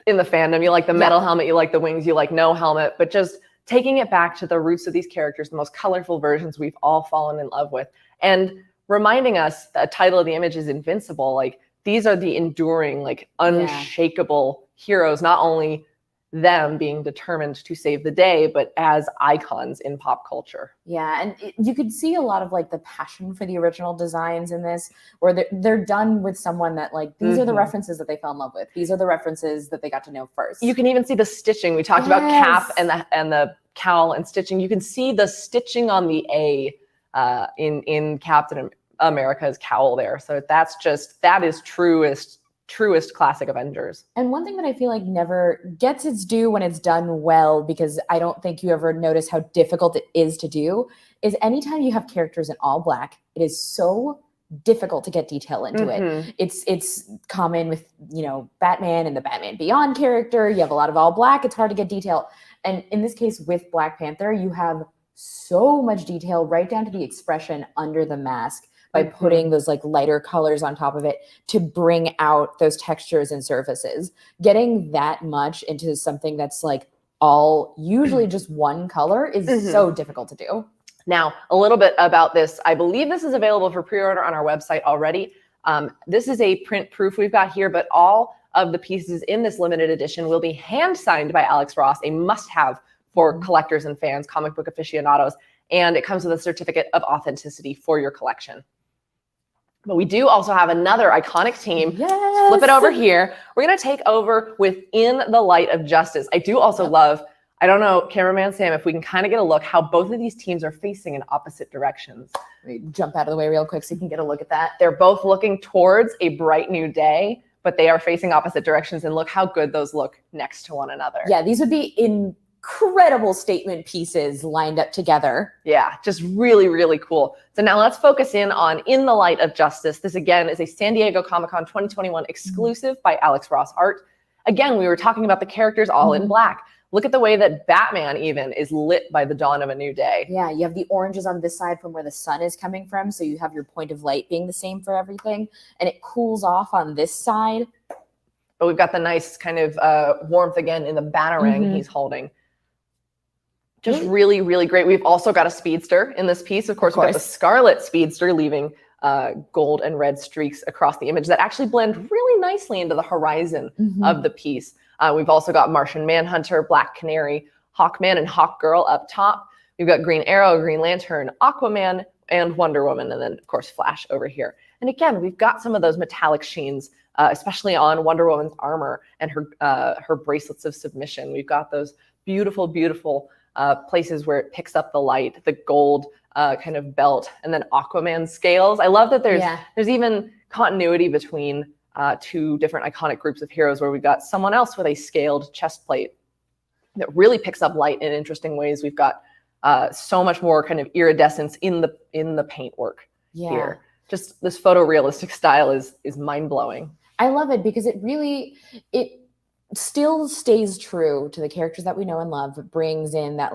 in the fandom. You like the metal helmet, you like the wings, you like no helmet, but just taking it back to the roots of these characters, the most colorful versions we've all fallen in love with, and reminding us the title of the image is Invincible. Like, these are the enduring, like unshakable heroes, not only them being determined to save the day, but as icons in pop culture. Yeah, and you could see a lot of like the passion for the original designs in this, where they're done with someone that like, these are the references that they fell in love with. These are the references that they got to know first. You can even see the stitching. We talked about Cap and the cowl and stitching. You can see the stitching on the A in Captain America's cowl there. So that is truest classic Avengers. And one thing that I feel like never gets its due when it's done well, because I don't think you ever notice how difficult it is to do, is anytime you have characters in all black, it is so difficult to get detail into it. It's common with, you know, Batman and the Batman Beyond character. You have a lot of all black. It's hard to get detail. And in this case with Black Panther, you have so much detail right down to the expression under the mask, by putting those like lighter colors on top of it to bring out those textures and surfaces. Getting that much into something that's like all usually just one color is so difficult to do. Now, a little bit about this. I believe this is available for pre-order on our website already. This is a print proof we've got here, but all of the pieces in this limited edition will be hand signed by Alex Ross, a must-have for collectors and fans, comic book aficionados, and it comes with a certificate of authenticity for your collection. But we do also have another iconic team. Yes. Flip it over here. We're going to take over with In the Light of Justice. I do also love, I don't know, cameraman Sam, if we can kind of get a look how both of these teams are facing in opposite directions. Let me jump out of the way real quick so you can get a look at that. They're both looking towards a bright new day, but they are facing opposite directions, and look how good those look next to one another. Yeah, these would be incredible statement pieces lined up together. Yeah, just really, really cool. So now let's focus in on In the Light of Justice. This again is a San Diego Comic-Con 2021 exclusive by Alex Ross art. Again, we were talking about the characters all in black. Look at the way that Batman even is lit by the dawn of a new day. Yeah, you have the oranges on this side from where the sun is coming from, so you have your point of light being the same for everything, and it cools off on this side. But we've got the nice kind of warmth again in the batarang he's holding. Just really, really great. We've also got a speedster in this piece. Of course, we've got the Scarlet Speedster leaving gold and red streaks across the image that actually blend really nicely into the horizon of the piece. We've also got Martian Manhunter, Black Canary, Hawkman, and Hawkgirl up top. We've got Green Arrow, Green Lantern, Aquaman, and Wonder Woman, and then, of course, Flash over here. And again, we've got some of those metallic sheens, especially on Wonder Woman's armor and her bracelets of submission. We've got those beautiful, beautiful places where it picks up the light, the gold kind of belt, and then Aquaman's scales. I love that there's even continuity between two different iconic groups of heroes, where we've got someone else with a scaled chest plate that really picks up light in interesting ways. We've got so much more kind of iridescence in the paintwork here. Just this photorealistic style is mind-blowing. I love it because it still stays true to the characters that we know and love. It brings in that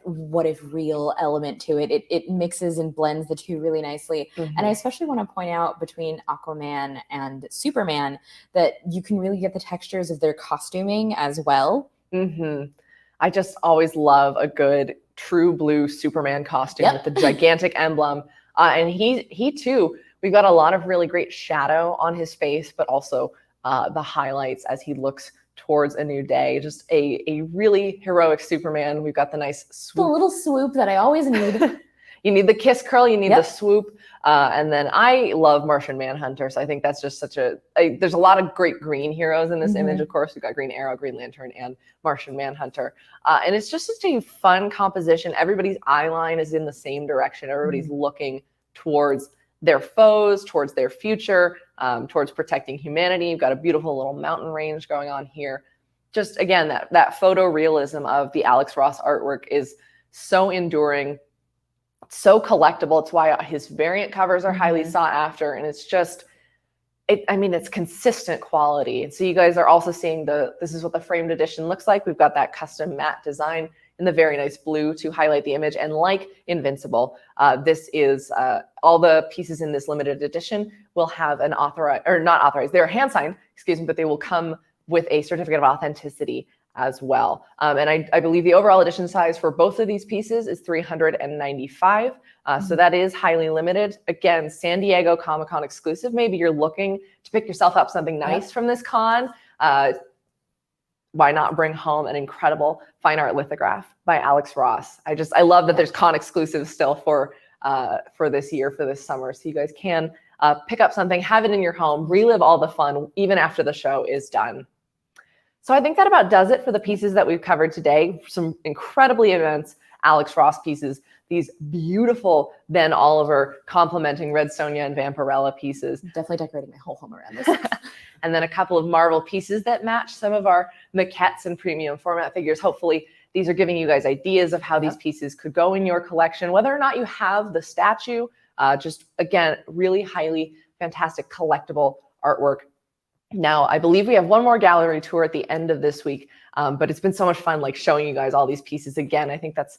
what if real element to it. It mixes and blends the two really nicely. And I especially want to point out between Aquaman and Superman that you can really get the textures of their costuming as well. I just always love a good true blue Superman costume with the gigantic emblem. And he too, we've got a lot of really great shadow on his face, but also the highlights as he looks towards a new day. Just a really heroic Superman. We've got the nice swoop. The little swoop that I always need. You need the kiss curl, you need the swoop, and then I love Martian Manhunter, so I think that's just such there's a lot of great green heroes in this image, of course. We've got Green Arrow, Green Lantern, and Martian Manhunter. And it's just such a fun composition. Everybody's eye line is in the same direction. Everybody's looking towards their foes, towards their future, towards protecting humanity. You've got a beautiful little mountain range going on here. Just, again, that photorealism of the Alex Ross artwork is so enduring, so collectible. It's why his variant covers are highly sought after, and it's just, it's consistent quality. And so you guys are also seeing this is what the framed edition looks like. We've got that custom matte design in the very nice blue to highlight the image. And like Invincible, this is all the pieces in this limited edition will have an they're hand signed, but they will come with a certificate of authenticity as well. And I believe the overall edition size for both of these pieces is 395. So that is highly limited. Again, San Diego Comic-Con exclusive. Maybe you're looking to pick yourself up something nice from this con. Why not bring home an incredible fine art lithograph by Alex Ross? I love that there's con exclusives still for this year, for this summer. So you guys can pick up something, have it in your home, relive all the fun even after the show is done. So I think that about does it for the pieces that we've covered today. Some incredibly immense Alex Ross pieces, these beautiful Ben Oliver complementing Red Sonja and Vampirella pieces. Definitely decorating my whole home around this. And then a couple of Marvel pieces that match some of our maquettes and premium format figures. Hopefully these are giving you guys ideas of how these pieces could go in your collection, whether or not you have the statue. Just, again, really highly fantastic collectible artwork. Now, I believe we have one more gallery tour at the end of this week, but it's been so much fun showing you guys all these pieces again. I think that's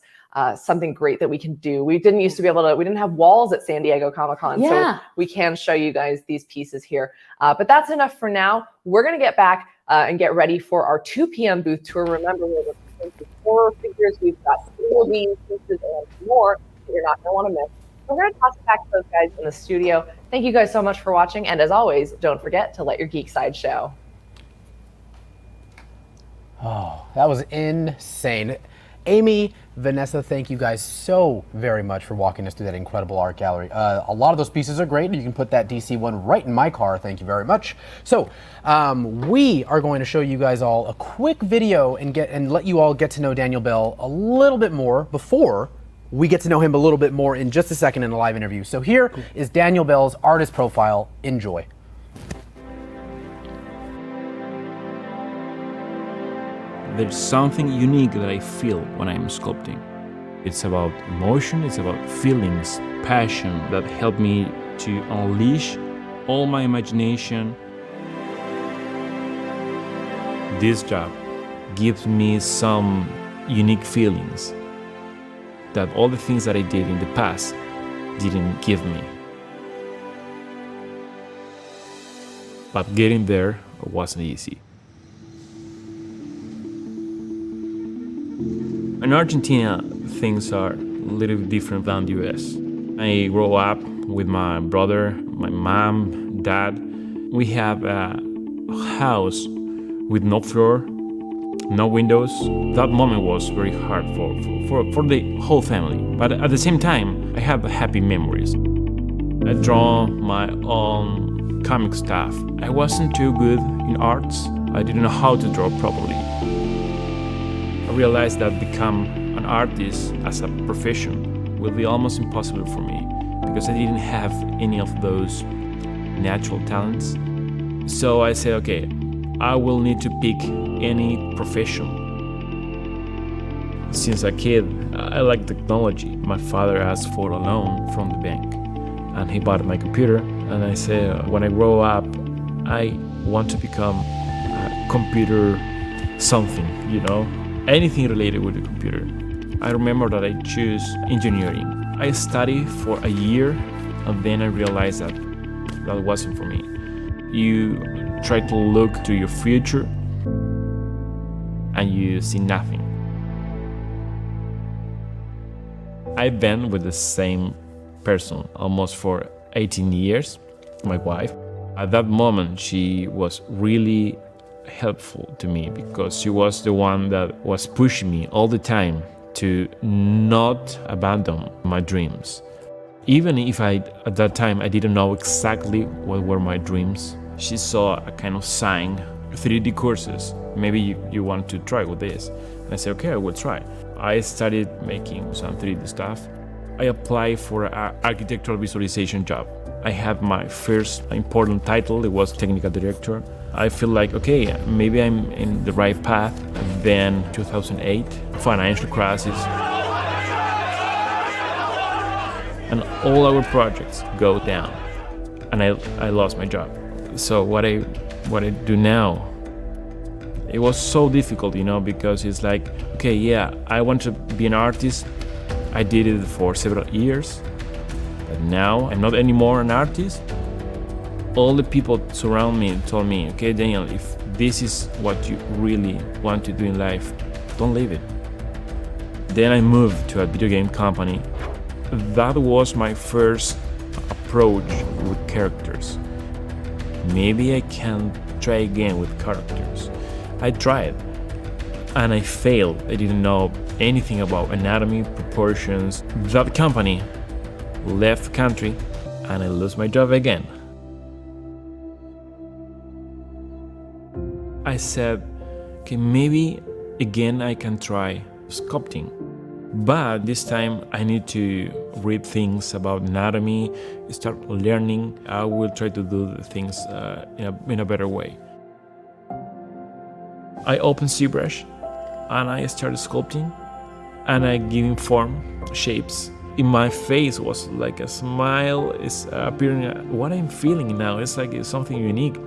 something great that we can do. We didn't used to be able to, we didn't have walls at San Diego Comic-Con, so we can show you guys these pieces here. But that's enough for now. We're going to get back and get ready for our 2 p.m. booth tour. Remember, we're looking for horror figures. We've got movies, pieces, and more that you're not going to want to miss. We're going to toss it back to those guys in the studio. Thank you guys so much for watching. And as always, don't forget to let your geek side show. Oh, that was insane. Amy, Vanessa, thank you guys so very much for walking us through that incredible art gallery. A lot of those pieces are great. You can put that DC one right in my car. Thank you very much. So we are going to show you guys all a quick video and let you all get to know Daniel Bell a little bit more before we get to know him a little bit more in just a second in a live interview. So here is Daniel Bell's artist profile. Enjoy. There's something unique that I feel when I'm sculpting. It's about emotion, it's about feelings, passion that help me to unleash all my imagination. This job gives me some unique feelings that all the things that I did in the past didn't give me. But getting there wasn't easy. In Argentina, things are a little bit different than the US. I grew up with my brother, my mom, dad. We have a house with no floor, no windows. That moment was very hard for the whole family. But at the same time, I have happy memories. I draw my own comic stuff. I wasn't too good in arts. I didn't know how to draw properly. I realized that become an artist as a profession will be almost impossible for me because I didn't have any of those natural talents. So I said, okay, I will need to pick any profession. Since a kid, I like technology. My father asked for a loan from the bank and he bought my computer. And I said, when I grow up, I want to become a computer something, you know? Anything related with the computer. I remember that I chose engineering. I studied for a year and then I realized that that wasn't for me. You try to look to your future and you see nothing. I've been with the same person almost for 18 years, my wife. At that moment, she was really helpful to me because she was the one that was pushing me all the time to not abandon my dreams. Even if at that time, I didn't know exactly what were my dreams. She saw a kind of sign, 3D courses. Maybe you want to try with this. And I said, okay, I will try. I started making some 3D stuff. I applied for an architectural visualization job. I had my first important title. It was technical director. I feel like, okay, maybe I'm in the right path. And then 2008, financial crisis. And all our projects go down. And I lost my job. So what I do now, it was so difficult, because it's like, okay, yeah, I want to be an artist. I did it for several years, but now I'm not anymore an artist. All the people surround me told me, okay, Daniel, if this is what you really want to do in life, don't leave it. Then I moved to a video game company. That was my first approach with characters. Maybe I can try again with characters. I tried and I failed. I didn't know anything about anatomy, proportions. That company left the country and I lost my job again. I said, okay, maybe again I can try sculpting. But this time I need to read things about anatomy, start learning. I will try to do the things in a better way. I opened ZBrush and I started sculpting and I giving form, shapes. In my face was like a smile is appearing. What I'm feeling now is like it's something unique.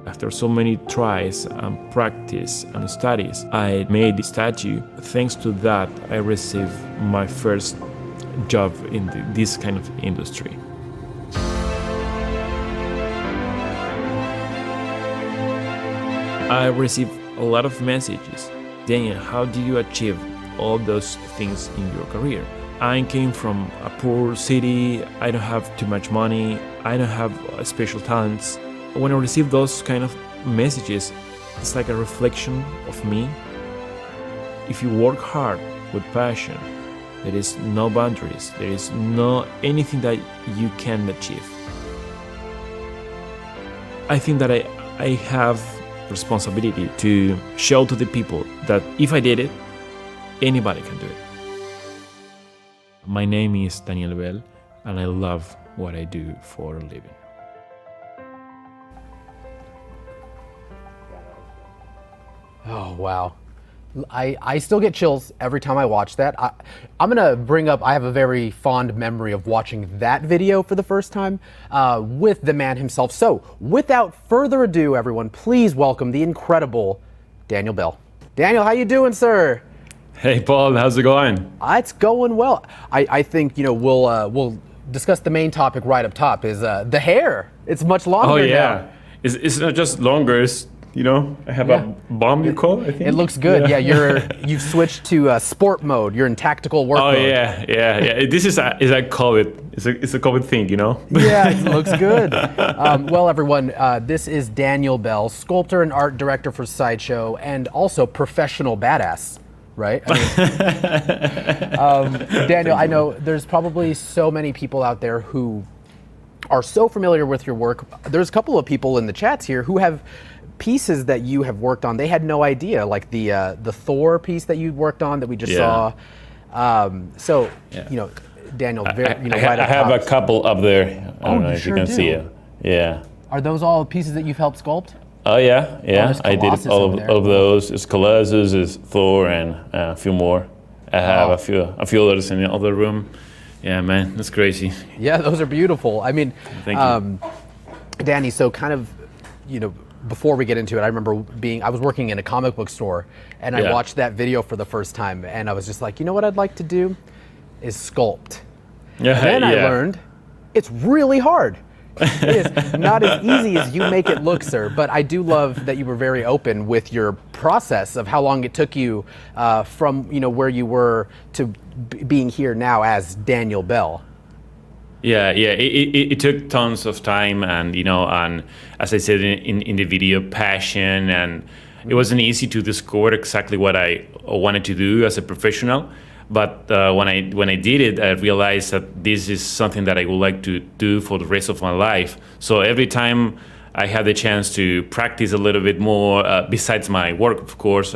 After so many tries and practice and studies, I made the statue. Thanks to that, I received my first job in this kind of industry. I received a lot of messages. Daniel, how do you achieve all those things in your career? I came from a poor city. I don't have too much money. I don't have special talents. When I receive those kind of messages, it's like a reflection of me. If you work hard with passion, there is no boundaries. There is no anything that you can achieve. I think that I have responsibility to show to the people that if I did it, anybody can do it. My name is Daniel Bell, and I love what I do for a living. Oh, wow. I still get chills every time I watch that. I'm going to bring up, I have a very fond memory of watching that video for the first time with the man himself. So without further ado, everyone, please welcome the incredible Daniel Bell. Daniel, how you doing, sir? Hey, Paul, how's it going? It's going well. I think, we'll discuss the main topic right up top is the hair. It's much longer now. Oh, yeah. It's not just longer, it's I have a bomb you call, I think. It looks good. Yeah, you've switched to sport mode. You're in tactical work mode. Oh yeah. This is a COVID. It's a COVID thing, Yeah, it looks good. Well, everyone, this is Daniel Bell, sculptor and art director for Sideshow, and also professional badass. Right? Daniel, I know there's probably so many people out there who are so familiar with your work. There's a couple of people in the chats here who have pieces that you have worked on. They had no idea, like the Thor piece that you worked on that we just saw. Daniel, I have a couple up there. I don't know if you can see it. Yeah. Are those all pieces that you've helped sculpt? Oh yeah. I did all of those. It's Colossus, it's Thor, and a few more. I have a few others in the other room. Yeah, man, that's crazy. Yeah, those are beautiful. I mean, thank you, Danny. So kind of, before we get into it, I remember I was working in a comic book store, and I watched that video for the first time, and I was just like, what I'd like to do is sculpt. Yeah. And then I learned it's really hard. It is not as easy as you make it look, sir. But I do love that you were very open with your process of how long it took you from where you were to being here now as Daniel Bell. Yeah. It took tons of time, and and as I said in the video, passion, and it wasn't easy to discover exactly what I wanted to do as a professional. But when I did it, I realized that this is something that I would like to do for the rest of my life. So every time I have the chance to practice a little bit more, besides my work, of course,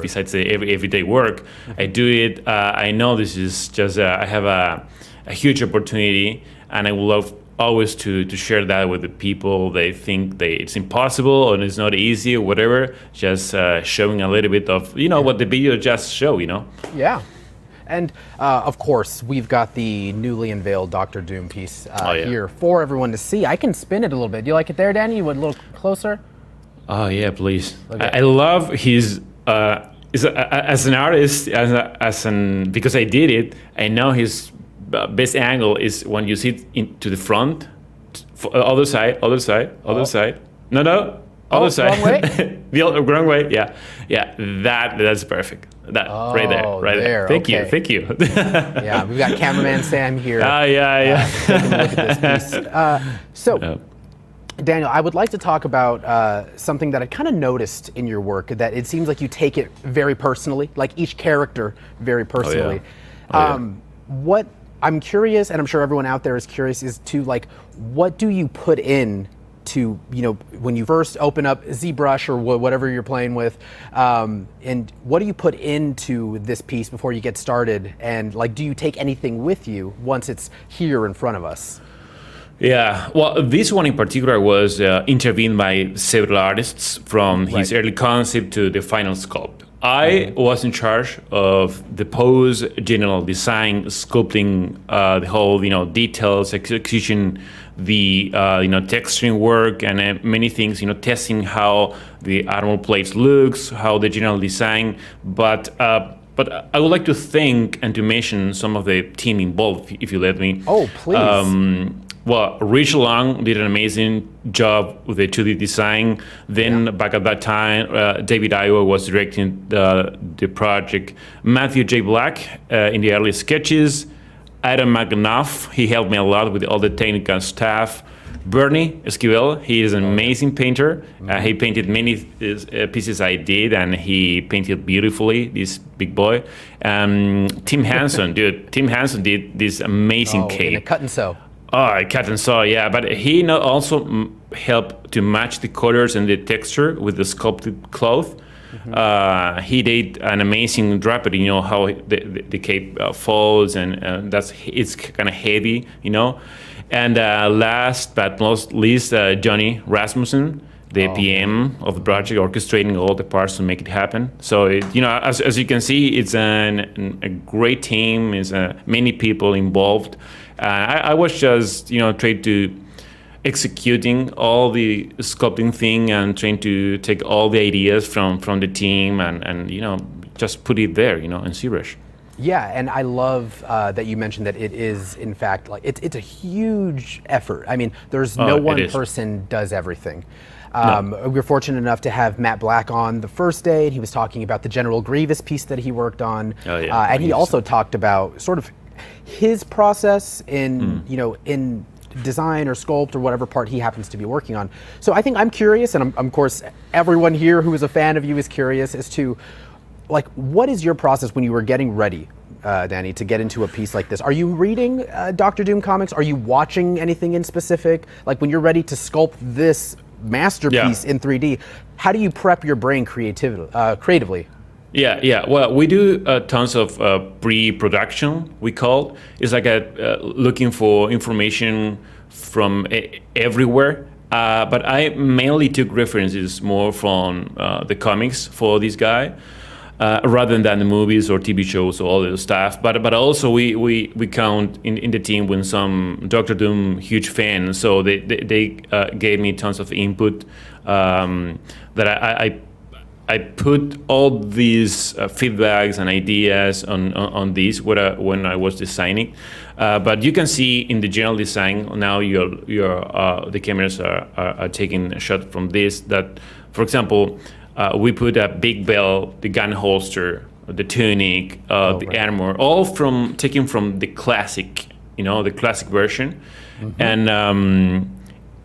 besides the everyday work, I do it. I know this is just, I have a huge opportunity, and I would love always to share that with the people. They think it's impossible or it's not easy or whatever, just showing a little bit of, what the video just show, Yeah. And of course, we've got the newly unveiled Dr. Doom piece here for everyone to see. I can spin it a little bit. Do you like it there, Danny? You went a little closer? Oh, yeah, please. I love his, as an artist, because I did it, I know his best angle is when you sit into the front, other side. No, other side. Wrong way? The wrong way, yeah. That's perfect. That right there. Thank you. Yeah, we've got cameraman Sam here. Yeah. Taking a look at this piece. Daniel, I would like to talk about something that I kind of noticed in your work, that it seems like you take it very personally, like each character very personally. What I'm curious, and I'm sure everyone out there is curious, is to like, what do you put in to, when you first open up ZBrush or whatever you're playing with, and what do you put into this piece before you get started? And like, do you take anything with you once it's here in front of us? Yeah, well, this one in particular was intervened by several artists from his early concept to the final sculpt. I was in charge of the pose, general design, sculpting, the whole, details, execution, the, texturing work, and many things, testing how the armor plates looks, how the general design. But I would like to thank and to mention some of the team involved, if you let me. Oh, please. Well, Rich Long did an amazing job with the 2D design. Then back at that time, David Iowa was directing the project. Matthew J. Black in the early sketches. Adam McDonald, he helped me a lot with all the technical stuff. Bernie Esquivel, he is an amazing painter. He painted many pieces I did, and he painted beautifully, this big boy. Tim Hansen did this amazing cape. In a cut and sew. Oh, cut and sew, yeah. But he also helped to match the colors and the texture with the sculpted cloth. He did an amazing drapery, how the cape folds, and it's kind of heavy, And last but not least, Johnny Rasmussen, the PM of the project, orchestrating all the parts to make it happen. So, as you can see, it's a great team. It's many people involved. I was just, trying to executing all the sculpting thing and trying to take all the ideas from the team and just put it there, in ZBrush. Yeah, and I love that you mentioned that it is, in fact, like it's a huge effort. I mean, there's no one person does everything. We were fortunate enough to have Matt Black on the first day, and he was talking about the General Grievous piece that he worked on. And he also talked about sort of his process in, in design or sculpt or whatever part he happens to be working on. So I think I'm curious, and of course, everyone here who is a fan of you is curious as to, like, what is your process when you were getting ready, Danny, to get into a piece like this? Are you reading Dr. Doom comics? Are you watching anything in specific? Like, when you're ready to sculpt this masterpiece in 3D, how do you prep your brain creatively? Yeah. Well, we do tons of pre-production, we call it. It's like looking for information from everywhere. But I mainly took references more from the comics for this guy, rather than the movies or TV shows or all the stuff. But also we count in the team with some Dr. Doom huge fans, so they gave me tons of input that I put all these feedbacks and ideas on this when I was designing. But you can see in the general design now the cameras are taking a shot from this. That, for example, we put a big belt, the gun holster, the tunic, the armor, all taken from the classic, the classic version, and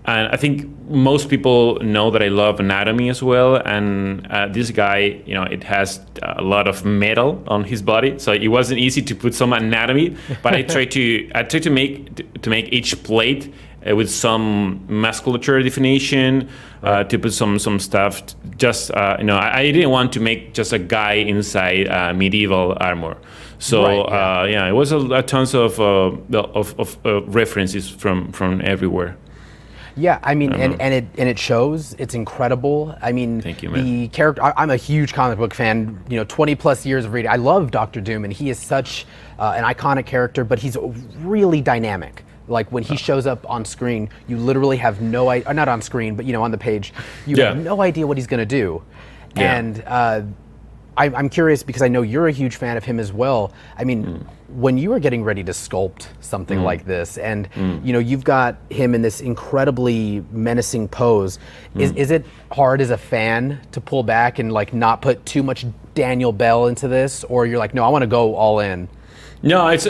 And I think most people know that I love anatomy as well. And this guy, it has a lot of metal on his body, so it wasn't easy to put some anatomy. But I tried to make each plate with some musculature definition, to put some stuff. Just I didn't want to make just a guy inside medieval armor. So it was a tons of references from everywhere. Yeah, I mean, and it shows. It's incredible. I mean, thank you, man. The character. I'm a huge comic book fan. 20 plus years of reading. I love Doctor Doom, and he is such an iconic character. But he's really dynamic. Like when he shows up on screen, you literally have no idea. Not on screen, but on the page, you have no idea what he's going to do. Yeah. And I'm curious because I know you're a huge fan of him as well. I mean, when you were getting ready to sculpt something like this, and you've got him in this incredibly menacing pose, is it hard as a fan to pull back and like not put too much Daniel Bell into this, or you're like, no, I want to go all in? No, it's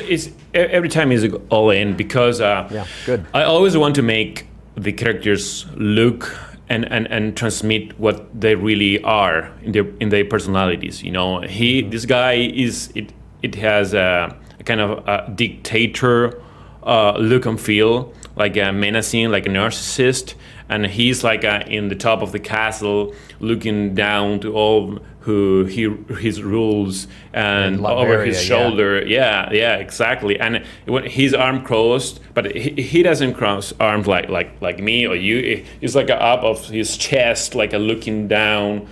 every time is all in because good. I always want to make the characters look and transmit what they really are in their personalities. This guy it has a kind of a dictator look and feel, like a menacing, like a narcissist, and he's like in the top of the castle, looking down to all his rules and over his shoulder. Yeah, exactly. And when his arm crossed, but he doesn't cross arms like me or you. It's like up of his chest, like a looking down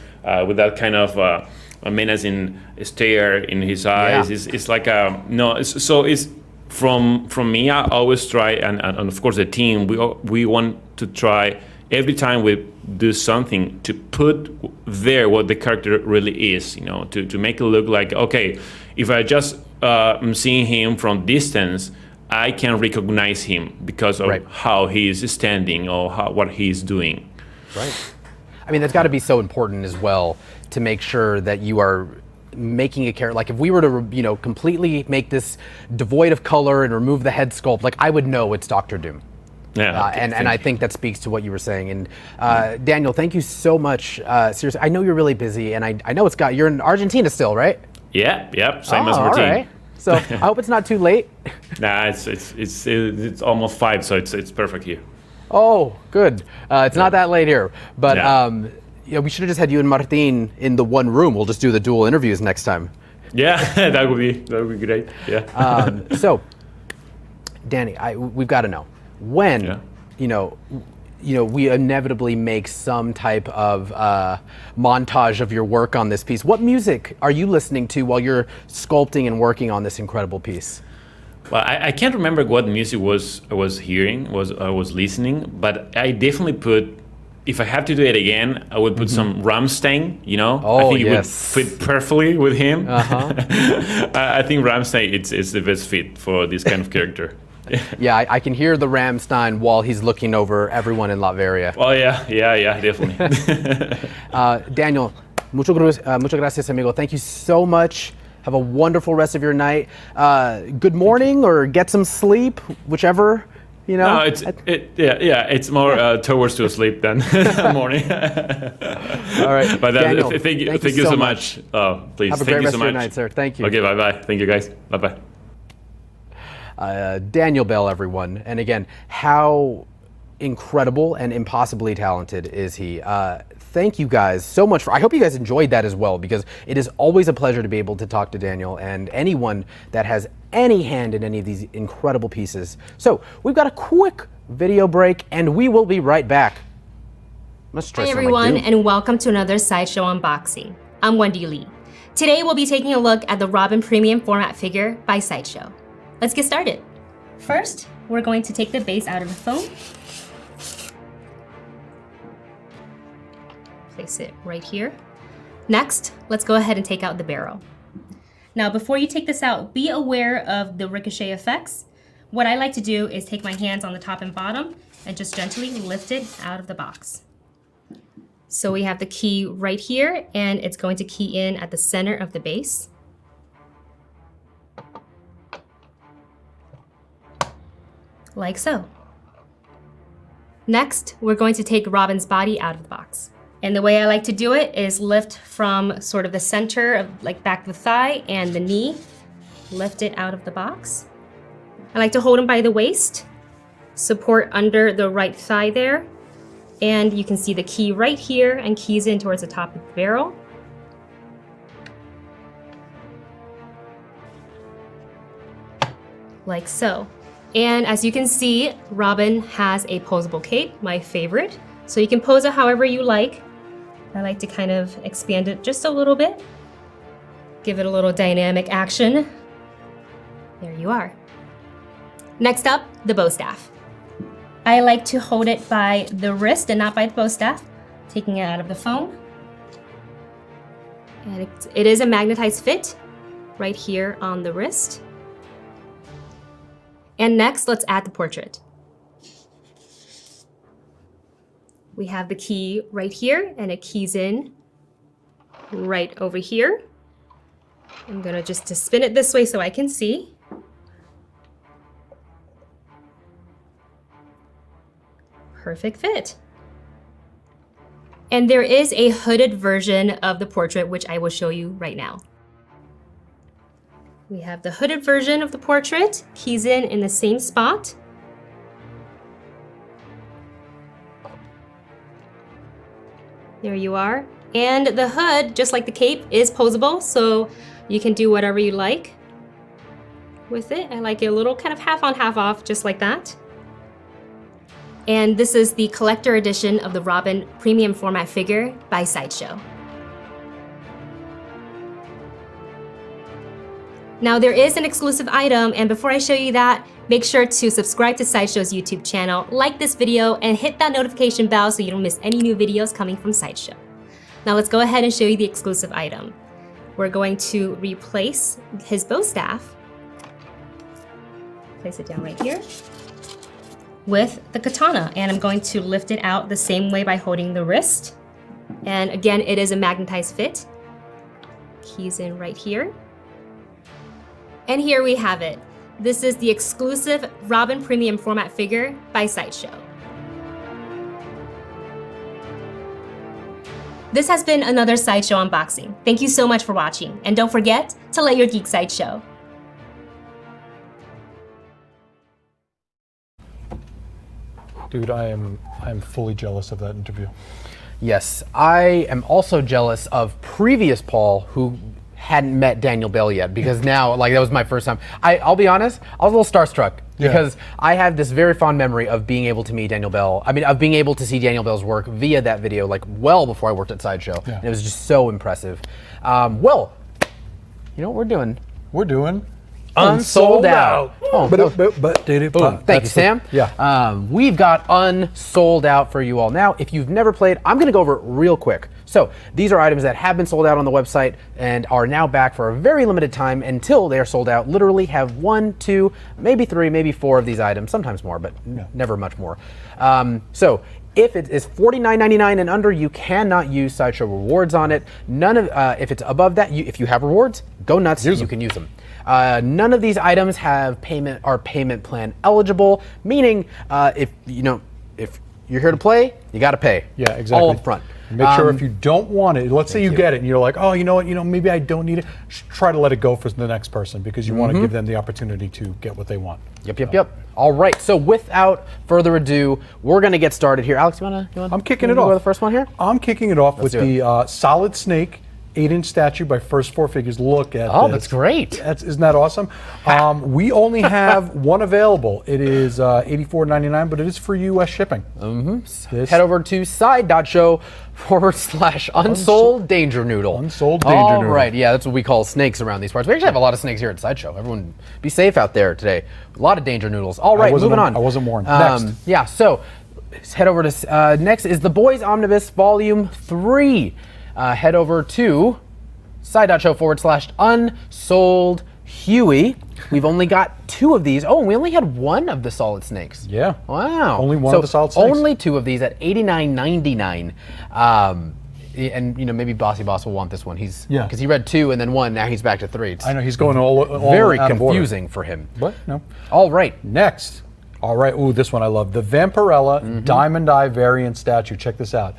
with that kind of a menacing stare in his eyes. Yeah. It's like a no. It's from me. I always try, and of course the team. We want to try every time we do something to put there what the character really is, to make it look like, okay, if I just am seeing him from distance, I can recognize him because of how he is standing or what he's doing. Right. I mean, that's got to be so important as well to make sure that you are making a character. Like if we were to, completely make this devoid of color and remove the head sculpt, like I would know it's Doctor Doom. Yeah, and I think that speaks to what you were saying. And Daniel, thank you so much. Seriously, I know you're really busy, and I know you're in Argentina still, right? Yeah, same as routine. All right. So I hope it's not too late. Nah, it's almost 5, so it's perfect here. Oh, good. It's not that late here, but we should have just had you and Martin in the one room. We'll just do the dual interviews next time. Yeah, that would be great. Yeah. So, Danny, we've got to know. When we inevitably make some type of montage of your work on this piece, what music are you listening to while you're sculpting and working on this incredible piece? Well, I can't remember what music I was listening, but I definitely put. If I have to do it again, I would put some Rammstein. Oh, I think it would yes. fit perfectly with him. Uh-huh. I think Rammstein it's the best fit for this kind of character. Yeah, I can hear the Rammstein while he's looking over everyone in Latveria. Oh yeah, definitely. Daniel, muchas gracias, amigo. Thank you so much. Have a wonderful rest of your night. Good morning or get some sleep, whichever. No, it's more towards to sleep than morning. All right, but Daniel, thank you so much. Please, have a thank great you rest so of much. your night, sir. Thank you. Okay, bye. Thank you, guys. Bye. Daniel Bell, everyone. And again, how incredible and impossibly talented is he? Thank you guys so much I hope you guys enjoyed that as well, because it is always a pleasure to be able to talk to Daniel and anyone that has any hand in any of these incredible pieces. So we've got a quick video break and we will be right back. Hi everyone, and welcome to another Sideshow unboxing. I'm Wendy Lee. Today we'll be taking a look at the Robin Premium Format figure by Sideshow. Let's get started. First, we're going to take the base out of the foam. Place it right here. Next, let's go ahead and take out the barrel. Now, before you take this out, be aware of the ricochet effects. What I like to do is take my hands on the top and bottom and just gently lift it out of the box. So we have the key right here, and it's going to key in at the center of the base. Like so. Next, we're going to take Robin's body out of the box. And the way I like to do it is lift from sort of the center of like back of the thigh and the knee, lift it out of the box. I like to hold him by the waist, support under the right thigh there, and you can see the key right here and keys in towards the top of the barrel. Like so. And as you can see, Robin has a posable cape, my favorite. So you can pose it however you like. I like to kind of expand it just a little bit. Give it a little dynamic action. There you are. Next up, the bow staff. I like to hold it by the wrist and not by the bow staff, taking it out of the foam. And it is a magnetized fit right here on the wrist. And next, let's add the portrait. We have the key right here, and it keys in right over here. I'm gonna just spin it this way so I can see. Perfect fit. And there is a hooded version of the portrait, which I will show you right now. We have the hooded version of the portrait, keys in the same spot. There you are. And the hood, just like the cape, is posable, so you can do whatever you like with it. I like it a little kind of half on, half off, just like that. And this is the collector edition of the Robin premium format figure by Sideshow. Now there is an exclusive item, and before I show you that, make sure to subscribe to Sideshow's YouTube channel, like this video, and hit that notification bell so you don't miss any new videos coming from Sideshow. Now let's go ahead and show you the exclusive item. We're going to replace his bow staff, place it down right here, with the katana, and I'm going to lift it out the same way by holding the wrist. And again, it is a magnetized fit. Keys in right here. And here we have it. This is the exclusive Robin premium format figure by Sideshow. This has been another Sideshow unboxing. Thank you so much for watching, and don't forget to let your geek side show. Dude, I am fully jealous of that interview. Yes, I am also jealous of previous Paul who hadn't met Daniel Bell yet, because now, like, that was my first time. I'll be honest, I was a little starstruck because I have this very fond memory of being able to meet Daniel Bell. I mean, of being able to see Daniel Bell's work via that video, like, well before I worked at Sideshow. And it was just so impressive. Well, you know what we're doing? We're doing Unsold Out. Oh, boom. Thank you, Sam. We've got Unsold Out for you all. Now, if you've never played, I'm going to go over it real quick. So these are items that have been sold out on the website and are now back for a very limited time until they are sold out. Literally have 1, 2, maybe 3, maybe 4 of these items, sometimes more, but never much more. So if it is $49.99 and under, you cannot use Sideshow rewards on it. None of if it's above that, if you have rewards, go nuts. You can use them. None of these items are payment plan eligible, meaning if you're here to play, you got to pay. Yeah, exactly. All up front. Make sure if you don't want it, let's say you get it and you're like, oh, you know what, maybe I don't need it. Try to let it go for the next person, because you want to give them the opportunity to get what they want. Yep. All right. So without further ado, we're gonna get started here. Alex, you wanna? I'm kicking it off. Go with the first one here. I'm kicking it off with the Solid Snake 8-inch statue by First 4 Figures. Look at this. That's great. Isn't that awesome? We only have one available. It is $84.99, but it is for U.S. shipping. Head over to side.show/unsold danger noodle. Unsold danger noodle. All right, yeah, that's what we call snakes around these parts. We actually have a lot of snakes here at Sideshow. Everyone be safe out there today. A lot of danger noodles. All right, moving on. I wasn't warned. Next. Yeah, so let's head over to, next is The Boys Omnibus Volume 3. Head over to side.show/unsold Huey. We've only got 2 of these. Oh, and we only had 1 of the solid snakes. Yeah. Wow. Only one of the solid snakes. Only 2 of these at $89.99. And maybe Bossy Boss will want this one. Because he read 2 and then 1. Now he's back to 3. I know he's going all very out of order. confusing for him. But no. All right. Next, All right. Ooh, this one I love. The Vampirella Diamond Eye variant statue. Check this out.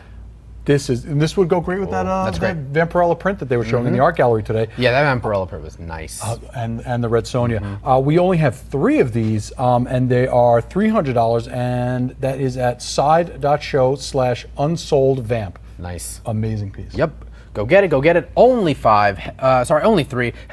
This would go great with that Vampirella print that they were showing in the art gallery today. Yeah, that Vampirella print was nice. And the Red Sonja. We only have 3 of these, and they are $300, and that is at side.show/unsold vamp. Nice. Amazing piece. Yep. Go get it. Go get it. Only 3. Head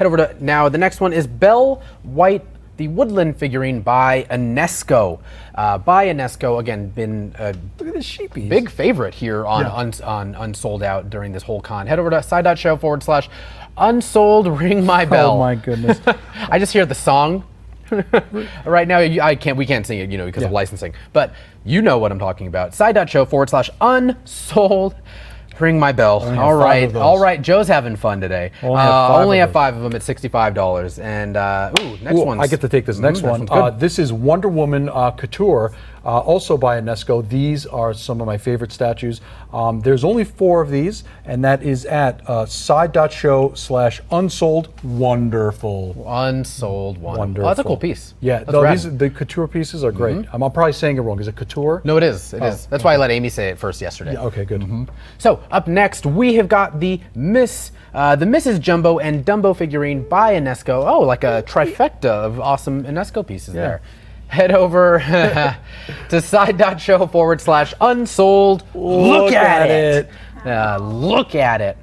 over to now. The next one is Belle White, the Woodland figurine by Enesco. Again, been a Look at this sheepy. big favorite here on Unsold Out during this whole con. Head over to side.show/unsold ring my bell. Oh my goodness. I just hear the song. Right now, we can't sing it, because of licensing. But you know what I'm talking about. Side.show/unsold ring my bell. All right. Joe's having fun today. Only have 5 of them at $65. And next one. I get to take this next one. This is Wonder Woman Couture, also by Enesco. These are some of my favorite statues. There's only 4 of these, and that is at side.show/unsold. Wonderful. Unsold. Wonderful. Oh, that's a cool piece. Yeah, the Couture pieces are great. I'm probably saying it wrong. Is it Couture? No, it is. It is. That's why I let Amy say it first yesterday. Yeah, okay, good. So up next, we have got the Mrs. Jumbo and Dumbo figurine by Enesco. Oh, like a trifecta of awesome Enesco pieces there. Head over to side.show/unsold. Look at it. Look at it.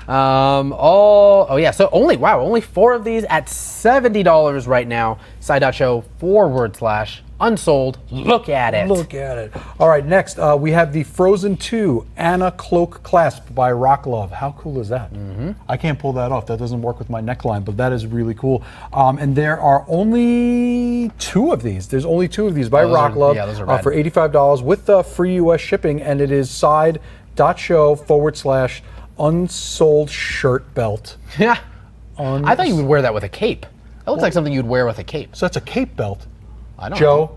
So only 4 of these at $70 right now. Side.show/unsold. Look at it. Look at it. All right, next we have the Frozen 2 Anna Cloak Clasp by Rock Love. How cool is that? I can't pull that off. That doesn't work with my neckline, but that is really cool. And there are only 2 of these. There's only 2 of these by Rock Love for $85 with free US shipping, and it is side.show/unsold shirt belt. Yeah. I thought you would wear that with a cape. That looks like something you'd wear with a cape. So that's a cape belt. I don't know. Joe?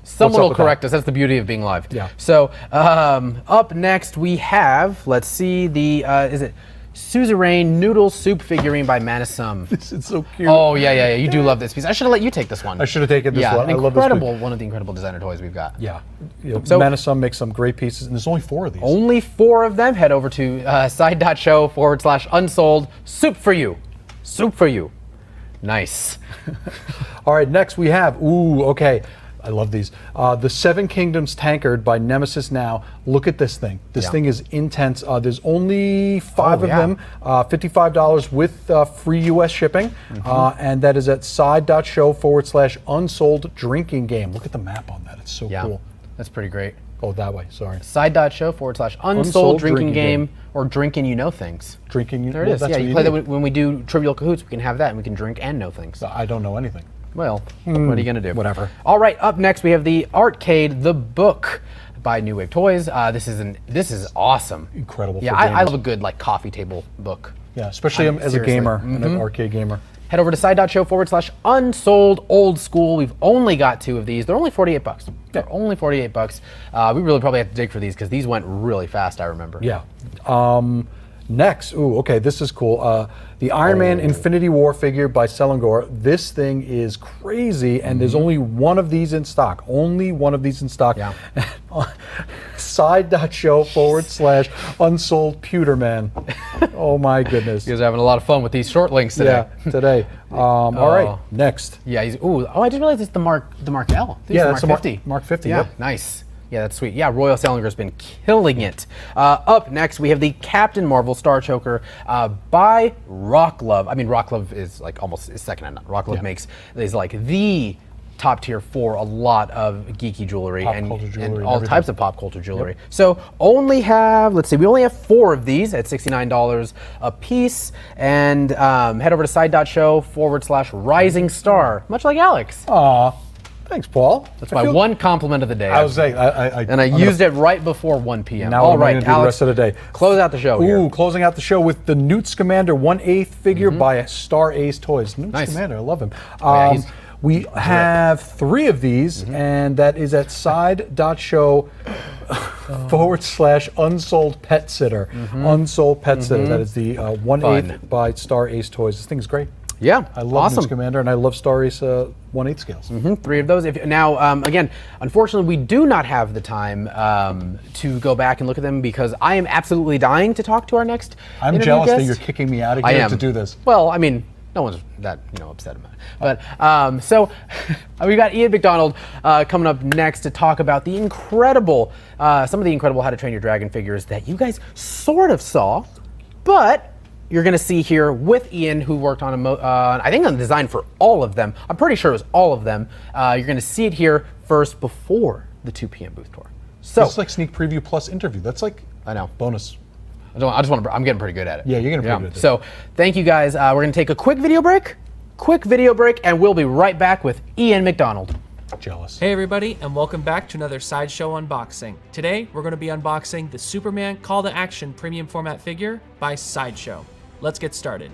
Someone will correct us. That's the beauty of being live. Yeah. So up next we have, let's see, the is it Suzerain Noodle Soup figurine by Manasum. This is so cute. Oh yeah. You do love this piece. I should have let you take this one. I should have taken this one. I love this piece. One of the incredible designer toys we've got. Yeah. Manasum makes some great pieces, and there's only 4 of these. Only 4 of them. Head over to side.show/unsold. Soup for you. Soup for you. Nice. All right, next we have, I love these. The 7 Kingdoms Tankard by Nemesis Now. Look at this thing. This thing is intense. There's only 5 of them, $55 with free US shipping, and that is at side.show/unsold drinking game. Look at the map on that. It's so cool. That's pretty great. Oh, that way, sorry. Side.show/unsold drinking game, or drinking things. Drinking There it is. Yeah, you play that when we do Trivial Cahoots, we can have that and we can drink and know things. I don't know anything. Well, what are you going to do? Whatever. All right, up next we have the Arcade, the book by New Wave Toys. This is awesome. Incredible. Yeah, I love a good coffee table book. Yeah, especially as a gamer, an arcade gamer. Head over to side.show/unsold old school. We've only got 2 of these. They're only $48. They're only $48. We really probably have to dig for these because these went really fast, I remember. Yeah. Next, this is cool. The Iron Man Infinity War figure by Selangor. This thing is crazy, and there's only 1 of these in stock. Only 1 of these in stock. Yeah. Side.show/unsold Pewterman. Oh my goodness. You guys are having a lot of fun with these short links today. Yeah, today. All right, next. Yeah, I just realized it's the Mark L. That's the Mark 50. Mark 50. Yeah, nice. Yeah, that's sweet. Yeah, Royal Salinger's been killing it. Up next, we have the Captain Marvel Star Choker by Rock Love. I mean, Rock Love is almost second to none. Rock Love is the top tier for a lot of geeky jewelry and all types of pop culture jewelry. Yep. So we only have 4 of these at $69 a piece. And head over to side.show/rising star, much like Alex. Aw. Thanks, Paul. That's my one compliment of the day. I was saying, I used it right before 1 p.m. Now all right, Alex, the rest of the day. Close out the show. Closing out the show with the Newt Scamander 1/8 figure by Star Ace Toys. Newt Scamander, I love him. We have 3 of these, and that is at side.show/unsold pet sitter. Unsold pet sitter. That is the 1/8 by Star Ace Toys. This thing is great. Yeah, I love awesome. Mix Commander, and I love Starry's 1/8 scales. 3 of those. Now, again, unfortunately, we do not have the time to go back and look at them because I am absolutely dying to talk to our next I'm interview jealous guest. that you're kicking me out of I here am. to do this. Well, I mean, no one's that upset about it. But so we got Ian McDonald coming up next to talk about the incredible, some of the incredible How to Train Your Dragon figures that you guys sort of saw, but you're going to see here with Ian, who worked on I think on the design for all of them. I'm pretty sure it was all of them. You're going to see it here first before the 2 p.m. booth tour. So it's like sneak preview plus interview. That's like bonus. I'm getting pretty good at it. Yeah, you're getting pretty good at it. So thank you guys. We're going to take a quick video break, and we'll be right back with Ian McDonald. Jealous. Hey everybody, and welcome back to another Sideshow unboxing. Today, we're going to be unboxing the Superman Call to Action premium format figure by Sideshow. Let's get started.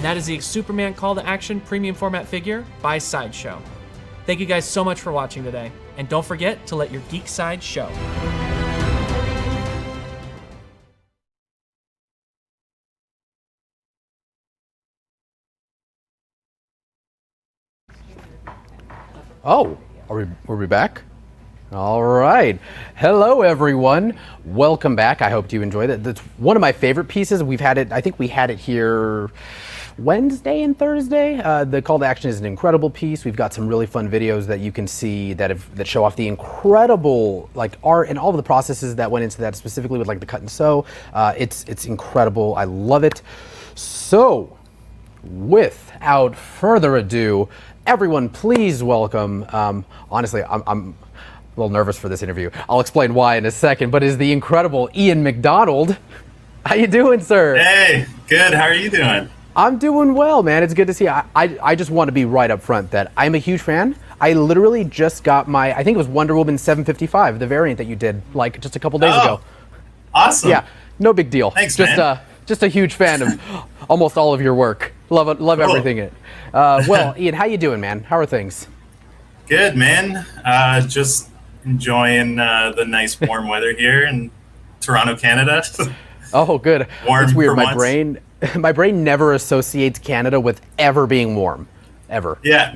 And that is the Superman Call to Action premium format figure by Sideshow. Thank you guys so much for watching today, and don't forget to let your geek side show. Oh, are we back? All right. Hello, everyone. Welcome back. I hope you enjoyed it. That's one of my favorite pieces. I think we had it here Wednesday and Thursday. The call to action is an incredible piece. We've got some really fun videos that you can see that show off the incredible art and all of the processes that went into that, specifically with the cut and sew. It's incredible. I love it. So, without further ado, everyone, please welcome. Honestly, I'm a little nervous for this interview. I'll explain why in a second, but is the incredible Ian McDonald. How you doing, sir? Hey, good. How are you doing? I'm doing well, man. It's good to see you. I just want to be right up front that I'm a huge fan. I literally just got I think it was Wonder Woman 755, the variant that you did just a couple days ago. Awesome. Yeah, no big deal. Thanks, man. Just a huge fan of almost all of your work. Love Cool. everything in it. Well, Ian, how you doing, man? How are things? Good, man. Just enjoying the nice warm weather here in Toronto, Canada. Oh, good. Warm It's weird. for once. My brain never associates Canada with ever being warm, ever. Yeah,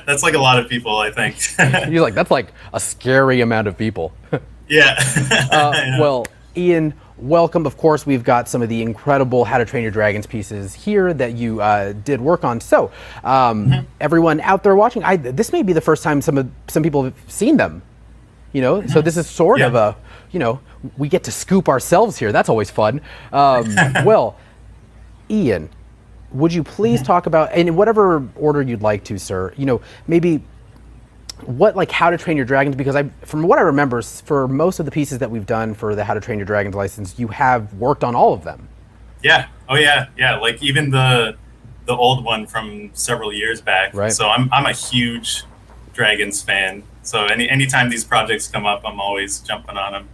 that's like a lot of people, I think. You're that's a scary amount of people. Yeah. Well, Ian, welcome. Of course, we've got some of the incredible How to Train Your Dragons pieces here that you did work on. So, everyone out there watching, this may be the first time some people have seen them. So this is sort of a, we get to scoop ourselves here. That's always fun. Well, Ian, would you please talk about, and in whatever order you'd like to, sir, maybe what How to Train Your Dragons, because from what I remember, for most of the pieces that we've done for the How to Train Your Dragons license, you have worked on all of them. Yeah. Oh yeah. Yeah. Like even the old one from several years back. Right. So I'm a huge Dragons fan. So anytime these projects come up, I'm always jumping on them.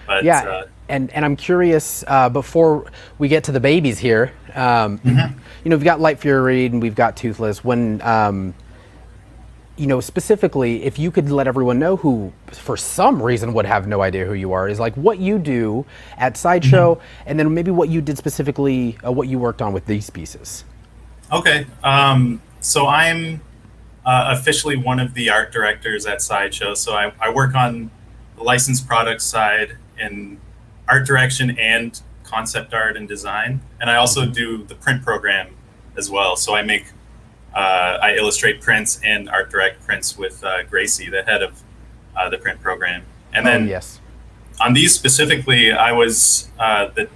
But yeah, and I'm curious, before we get to the babies here, we've got Light Fury and we've got Toothless. When, specifically, if you could let everyone know who, for some reason, would have no idea who you are, is what you do at Sideshow, and then maybe what you did specifically, what you worked on with these pieces. Okay. So I'm officially one of the art directors at Sideshow. So I work on the licensed products side in art direction and concept art and design. And I also do the print program as well. So I illustrate prints and art direct prints with Gracie, the head of the print program. And then on these specifically, I was the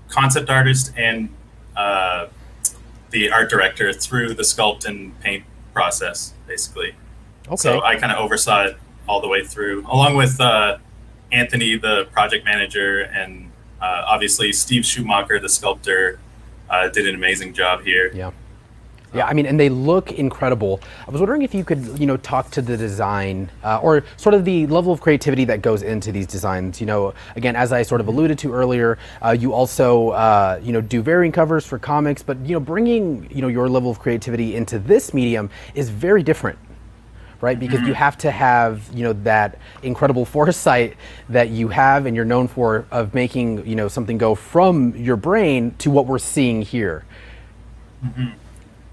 concept artist and the art director through the sculpt and paint process, basically. Okay. So I kind of oversaw it all the way through, along with Anthony, the project manager, and obviously Steve Schumacher, the sculptor, did an amazing job here. Yeah. Yeah, I mean, and they look incredible. I was wondering if you could, talk to the design or sort of the level of creativity that goes into these designs. Again, as I sort of alluded to earlier, you also, do variant covers for comics, but, bringing, your level of creativity into this medium is very different, right? Because you have to have, that incredible foresight that you have and you're known for of making, something go from your brain to what we're seeing here.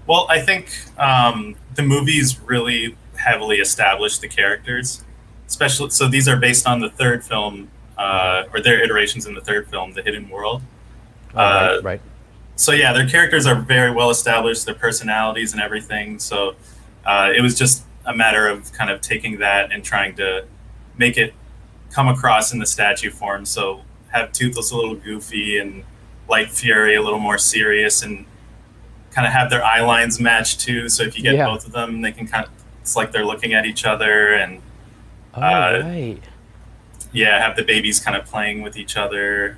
Well, I think the movies really heavily established the characters, especially. So these are based on the third film, or their iterations in the third film, The Hidden World. Right. So yeah, their characters are very well established, their personalities and everything. So it was just a matter of kind of taking that and trying to make it come across in the statue form. So have Toothless a little goofy and Light Fury a little more serious, and kind of have their eye lines match too. So if you get both of them, they can it's like they're looking at each other, and have the babies kind of playing with each other.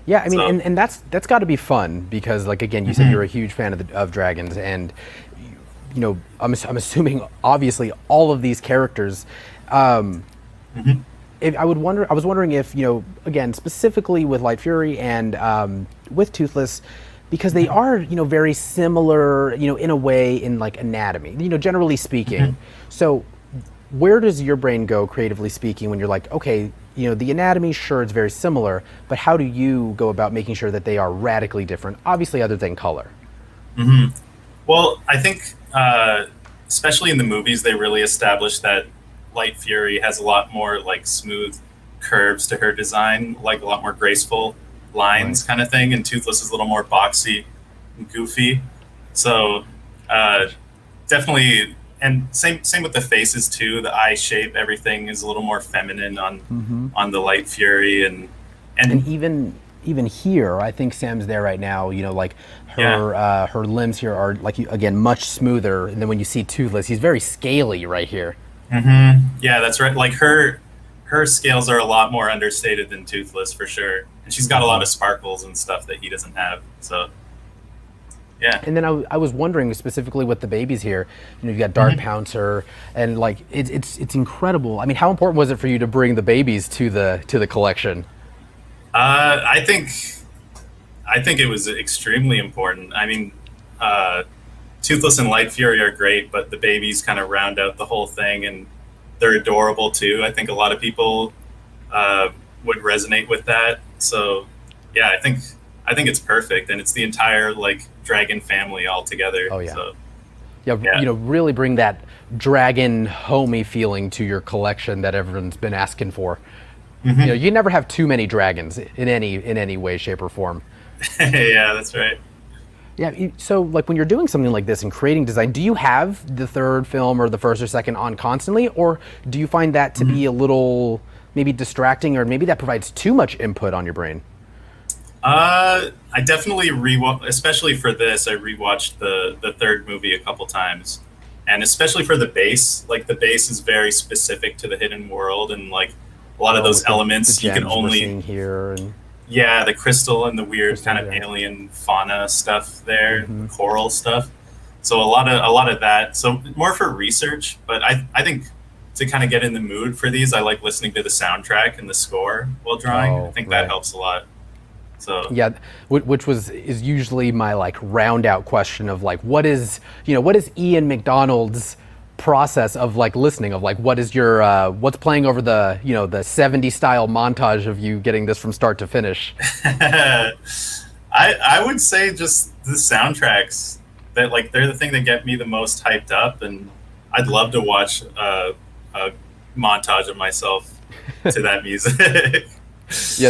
Yeah, I mean, and that's got to be fun because, again, you said you're a huge fan of dragons, and I'm assuming obviously all of these characters. I was wondering if again, specifically with Light Fury and with Toothless, because they are, very similar, in a way, in anatomy, generally speaking. So where does your brain go, creatively speaking, when you're like, okay, the anatomy, sure, it's very similar, but how do you go about making sure that they are radically different, obviously other than color? Well, I think, especially in the movies, they really established that Light Fury has a lot more smooth curves to her design, a lot more graceful lines kind of thing, and Toothless is a little more boxy and goofy. So definitely, and same with the faces too, the eye shape, everything is a little more feminine on the Light Fury, and even here, I think Sam's there right now, her limbs here are again much smoother, and then when you see Toothless, he's very scaly right here. Yeah, that's right. Her scales are a lot more understated than Toothless for sure. And she's got a lot of sparkles and stuff that he doesn't have. So, yeah. And then I was wondering specifically with the babies here, you've got Dart Pouncer, and it's incredible. I mean, how important was it for you to bring the babies to the collection? I think it was extremely important. I mean, Toothless and Light Fury are great, but the babies kind of round out the whole thing, and they're adorable too. I think a lot of people would resonate with that. So yeah, I think it's perfect, and it's the entire dragon family all together. Oh yeah. So, yeah. Really bring that dragon homey feeling to your collection that everyone's been asking for. You know, you never have too many dragons in any way, shape, or form. Yeah, that's right. Yeah, so like when you're doing something like this and creating design, do you have the third film or the first or second on constantly, or do you find that to be a little maybe distracting, or maybe that provides too much input on your brain? I definitely especially for this, I rewatched the third movie a couple times, and especially for the base. Like the base is very specific to the hidden world, and like a lot of those elements the you can gems we're only seeing here. And yeah, the crystal and the weird kind of alien fauna stuff there, coral stuff. So a lot of that. So more for research, but I think to kind of get in the mood for these, I like listening to the soundtrack and the score while drawing. I think that helps a lot. So yeah, which is usually my like round out question of like what is Ian McDonald's process of like listening, of like what is your what's playing over the the 70s style montage of you getting this from start to finish? I would say just the soundtracks, that like they're the thing that get me the most hyped up, and I'd love to watch a montage of myself to that music. Yeah,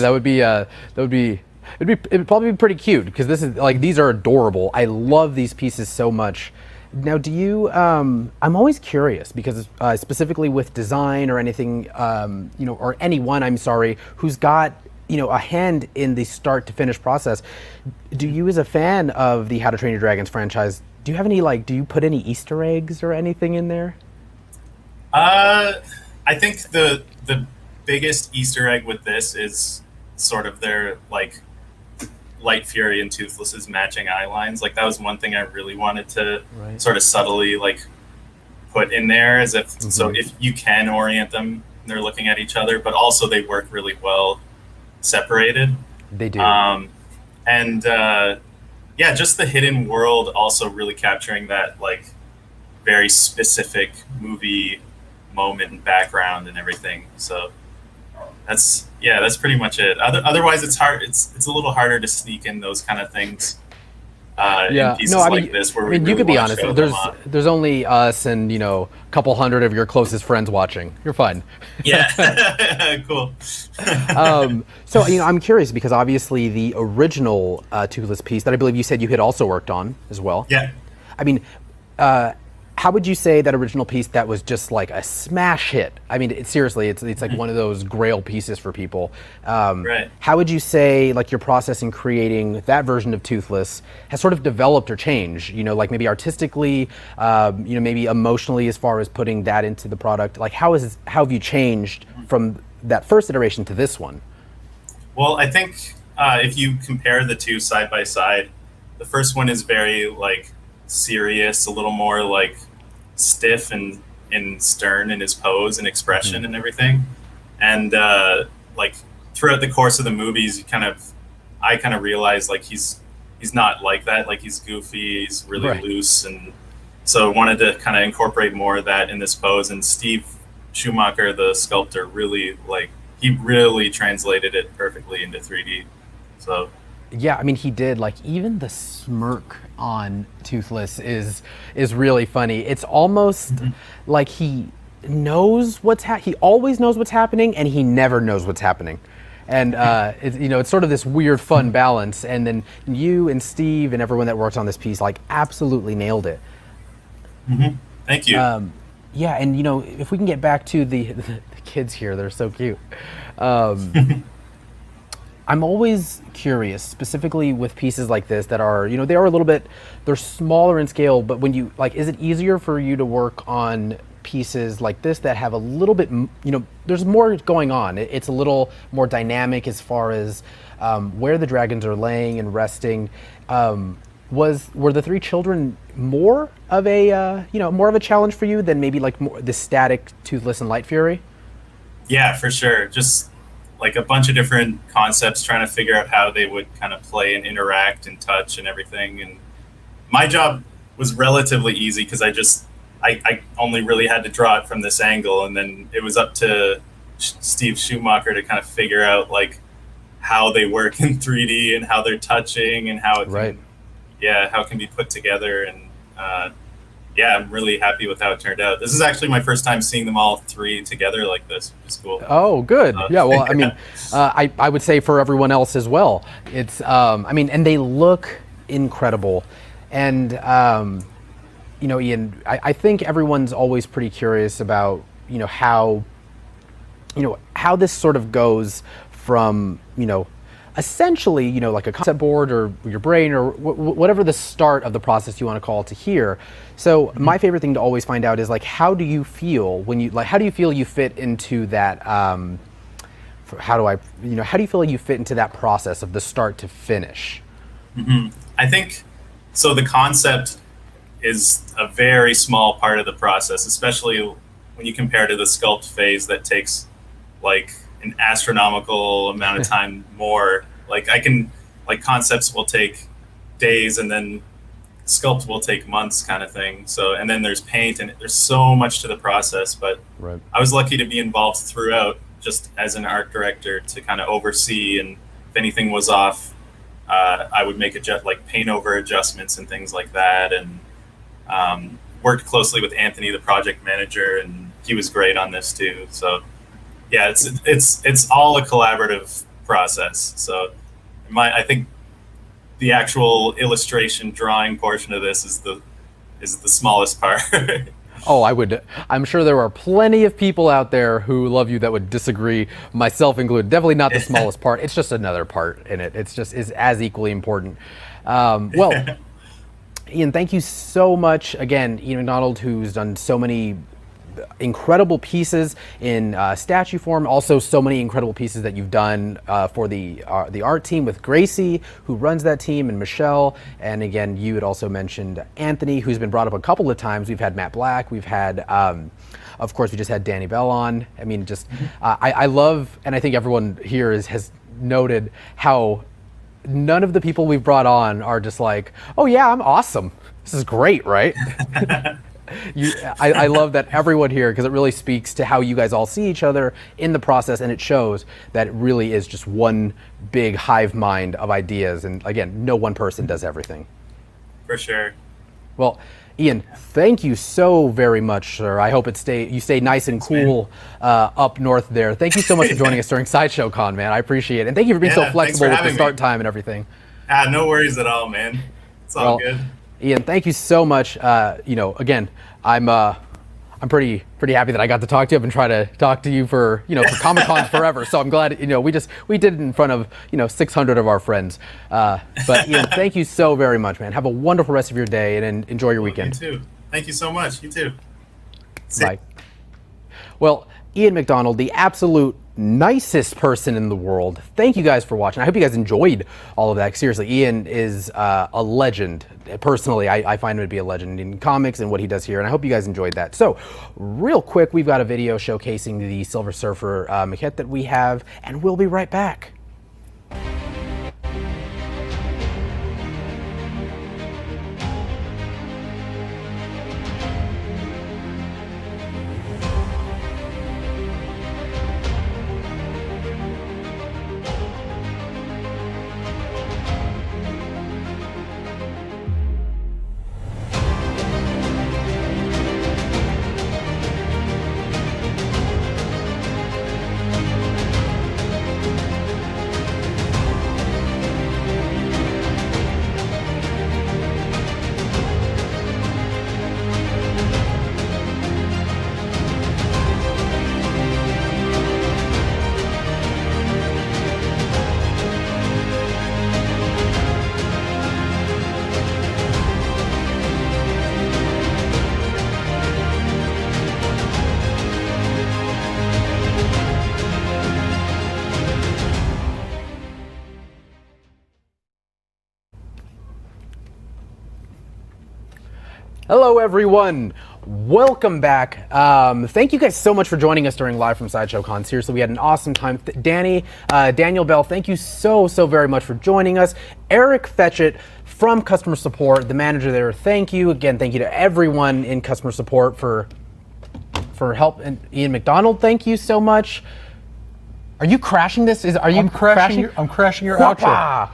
it'd probably be pretty cute, because this is like, these are adorable. I love these pieces so much. Now, do you? I'm always curious, because specifically with design or anything, or anyone, I'm sorry, who's got a hand in the start to finish process. Do you, as a fan of the How to Train Your Dragons franchise, do you have any do you put any Easter eggs or anything in there? I think the biggest Easter egg with this is sort of their like Light Fury and Toothless's matching eye lines. Like that was one thing I really wanted to sort of subtly like put in there, as if so if you can orient them, they're looking at each other, but also they work really well separated. They do. Yeah, just the hidden world also really capturing that like very specific movie moment and background and everything. So that's pretty much it. Otherwise, it's hard. It's a little harder to sneak in those kind of things. In pieces like this, where you could be honest. There's only us and a couple hundred of your closest friends watching. You're fine. Yeah, cool. So I'm curious, because obviously the original Toothless piece that I believe you said you had also worked on as well. Yeah. I mean, how would you say that original piece that was just like a smash hit? I mean, seriously, it's like one of those grail pieces for people. Right. How would you say like your process in creating that version of Toothless has sort of developed or changed? Like maybe artistically, maybe emotionally, as far as putting that into the product. Like how have you changed from that first iteration to this one? Well, I think if you compare the two side by side, the first one is very like serious, a little more like stiff and stern in his pose and expression and everything. And like throughout the course of the movies, I kind of realized like he's not like that. Like he's goofy, he's really loose, and so I wanted to kind of incorporate more of that in this pose. And Steve Schumacher, the sculptor, really translated it perfectly into 3D. So yeah, I mean, he did. Like even the smirk on Toothless is really funny. It's almost like he knows he always knows what's happening, and he never knows what's happening. And it's sort of this weird fun balance. And then you and Steve and everyone that worked on this piece like absolutely nailed it. Thank you. Yeah, and if we can get back to the kids here, they're so cute. I'm always curious, specifically with pieces like this that are, they are they're smaller in scale, but when you, is it easier for you to work on pieces like this that have a little bit, there's more going on. It's a little more dynamic as far as where the dragons are laying and resting. Were the three children more of a challenge for you than maybe like more the static Toothless and Light Fury? Yeah, for sure. Just like a bunch of different concepts, trying to figure out how they would kind of play and interact and touch and everything. And my job was relatively easy, because I only really had to draw it from this angle, and then it was up to Steve Schumacher to kind of figure out like how they work in 3D and how they're touching and how it can, how it can be put together. And yeah, I'm really happy with how it turned out. This is actually my first time seeing them all three together like this, which is cool. Oh, good. Yeah, well, I mean, I would say for everyone else as well. It's, I mean, and they look incredible. And, you know, Ian, I think everyone's always pretty curious about, how this sort of goes from, essentially, like a concept board or your brain or whatever the start of the process you want to call it to here. So my favorite thing to always find out is like, how do you feel when you how do you feel you fit into that? How do you feel like you fit into that process of the start to finish? I think so. The concept is a very small part of the process, especially when you compare to the sculpt phase that takes like an astronomical amount of time more. Like concepts will take days and then sculpt will take months kind of thing. So, and then there's paint and there's so much to the process, but right. I was lucky to be involved throughout just as an art director to kind of oversee, and if anything was off, I would make paint over adjustments and things like that. And worked closely with Anthony, the project manager, and he was great on this too. So yeah, it's all a collaborative process. So I think the actual illustration drawing portion of this is the smallest part. Oh, I'm sure there are plenty of people out there who love you that would disagree, myself included. Definitely not the smallest part. It's just another part in it. It's as equally important. Well, Ian, thank you so much. Again, Ian McDonald, who's done so many incredible pieces in statue form, also so many incredible pieces that you've done for the art team with Gracie, who runs that team, and Michelle. And again, you had also mentioned Anthony, who's been brought up a couple of times. We've had Matt Black, we've had of course we just had Danny Bell on. I mean, just I love, and I think everyone here has noted how none of the people we've brought on are just like, oh yeah, I'm awesome, this is great, right? I love that everyone here, because it really speaks to how you guys all see each other in the process, and it shows that it really is just one big hive mind of ideas, and again, no one person does everything. For sure. Well, Ian, thank you so very much, sir. I hope you stay nice and cool up north there. Thank you so much for joining us during Sideshow Con, man. I appreciate it, and thank you for being so flexible with the start time and everything. No worries at all, man. It's all good. Ian, thank you so much. Again, I'm pretty happy that I got to talk to you. I've been trying to talk to you for for Comic Cons forever. So I'm glad we did it in front of 600 of our friends. But Ian, thank you so very much, man. Have a wonderful rest of your day and enjoy your weekend. You too. Thank you so much. You too. Bye. Well, Ian McDonald, the absolute nicest person in the world. Thank you guys for watching. I hope you guys enjoyed all of that. Seriously, Ian is a legend. Personally, I find him to be a legend in comics and what he does here, and I hope you guys enjoyed that. So, real quick, we've got a video showcasing the Silver Surfer maquette that we have, and we'll be right back. Hello, everyone. Welcome back. Thank you guys so much for joining us during Live from Sideshow Con. Seriously, we had an awesome time. Daniel Bell, thank you so very much for joining us. Eric Fetchette from customer support, the manager there, thank you. Again, thank you to everyone in customer support for help. And Ian McDonald, thank you so much. Are you crashing this? I'm crashing your outro.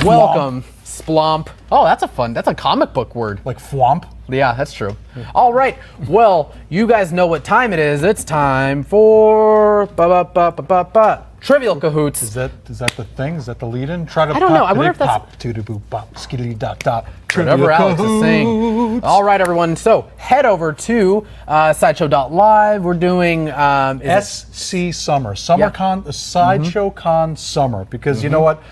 Welcome, Splomp. Oh, that's a comic book word. Like flomp? Yeah, that's true. All right. Well, you guys know what time it is. It's time for Trivial Cahoots. Is that the thing? Is that the lead-in? Try to I don't know. I wonder if that's pop, boop, bop, skiddly dot dot. Whatever Alex is saying. All right, everyone. So head over to sideshow.live. We're doing SC Summer. SummerCon, Sideshow Con Summer. Because you know what?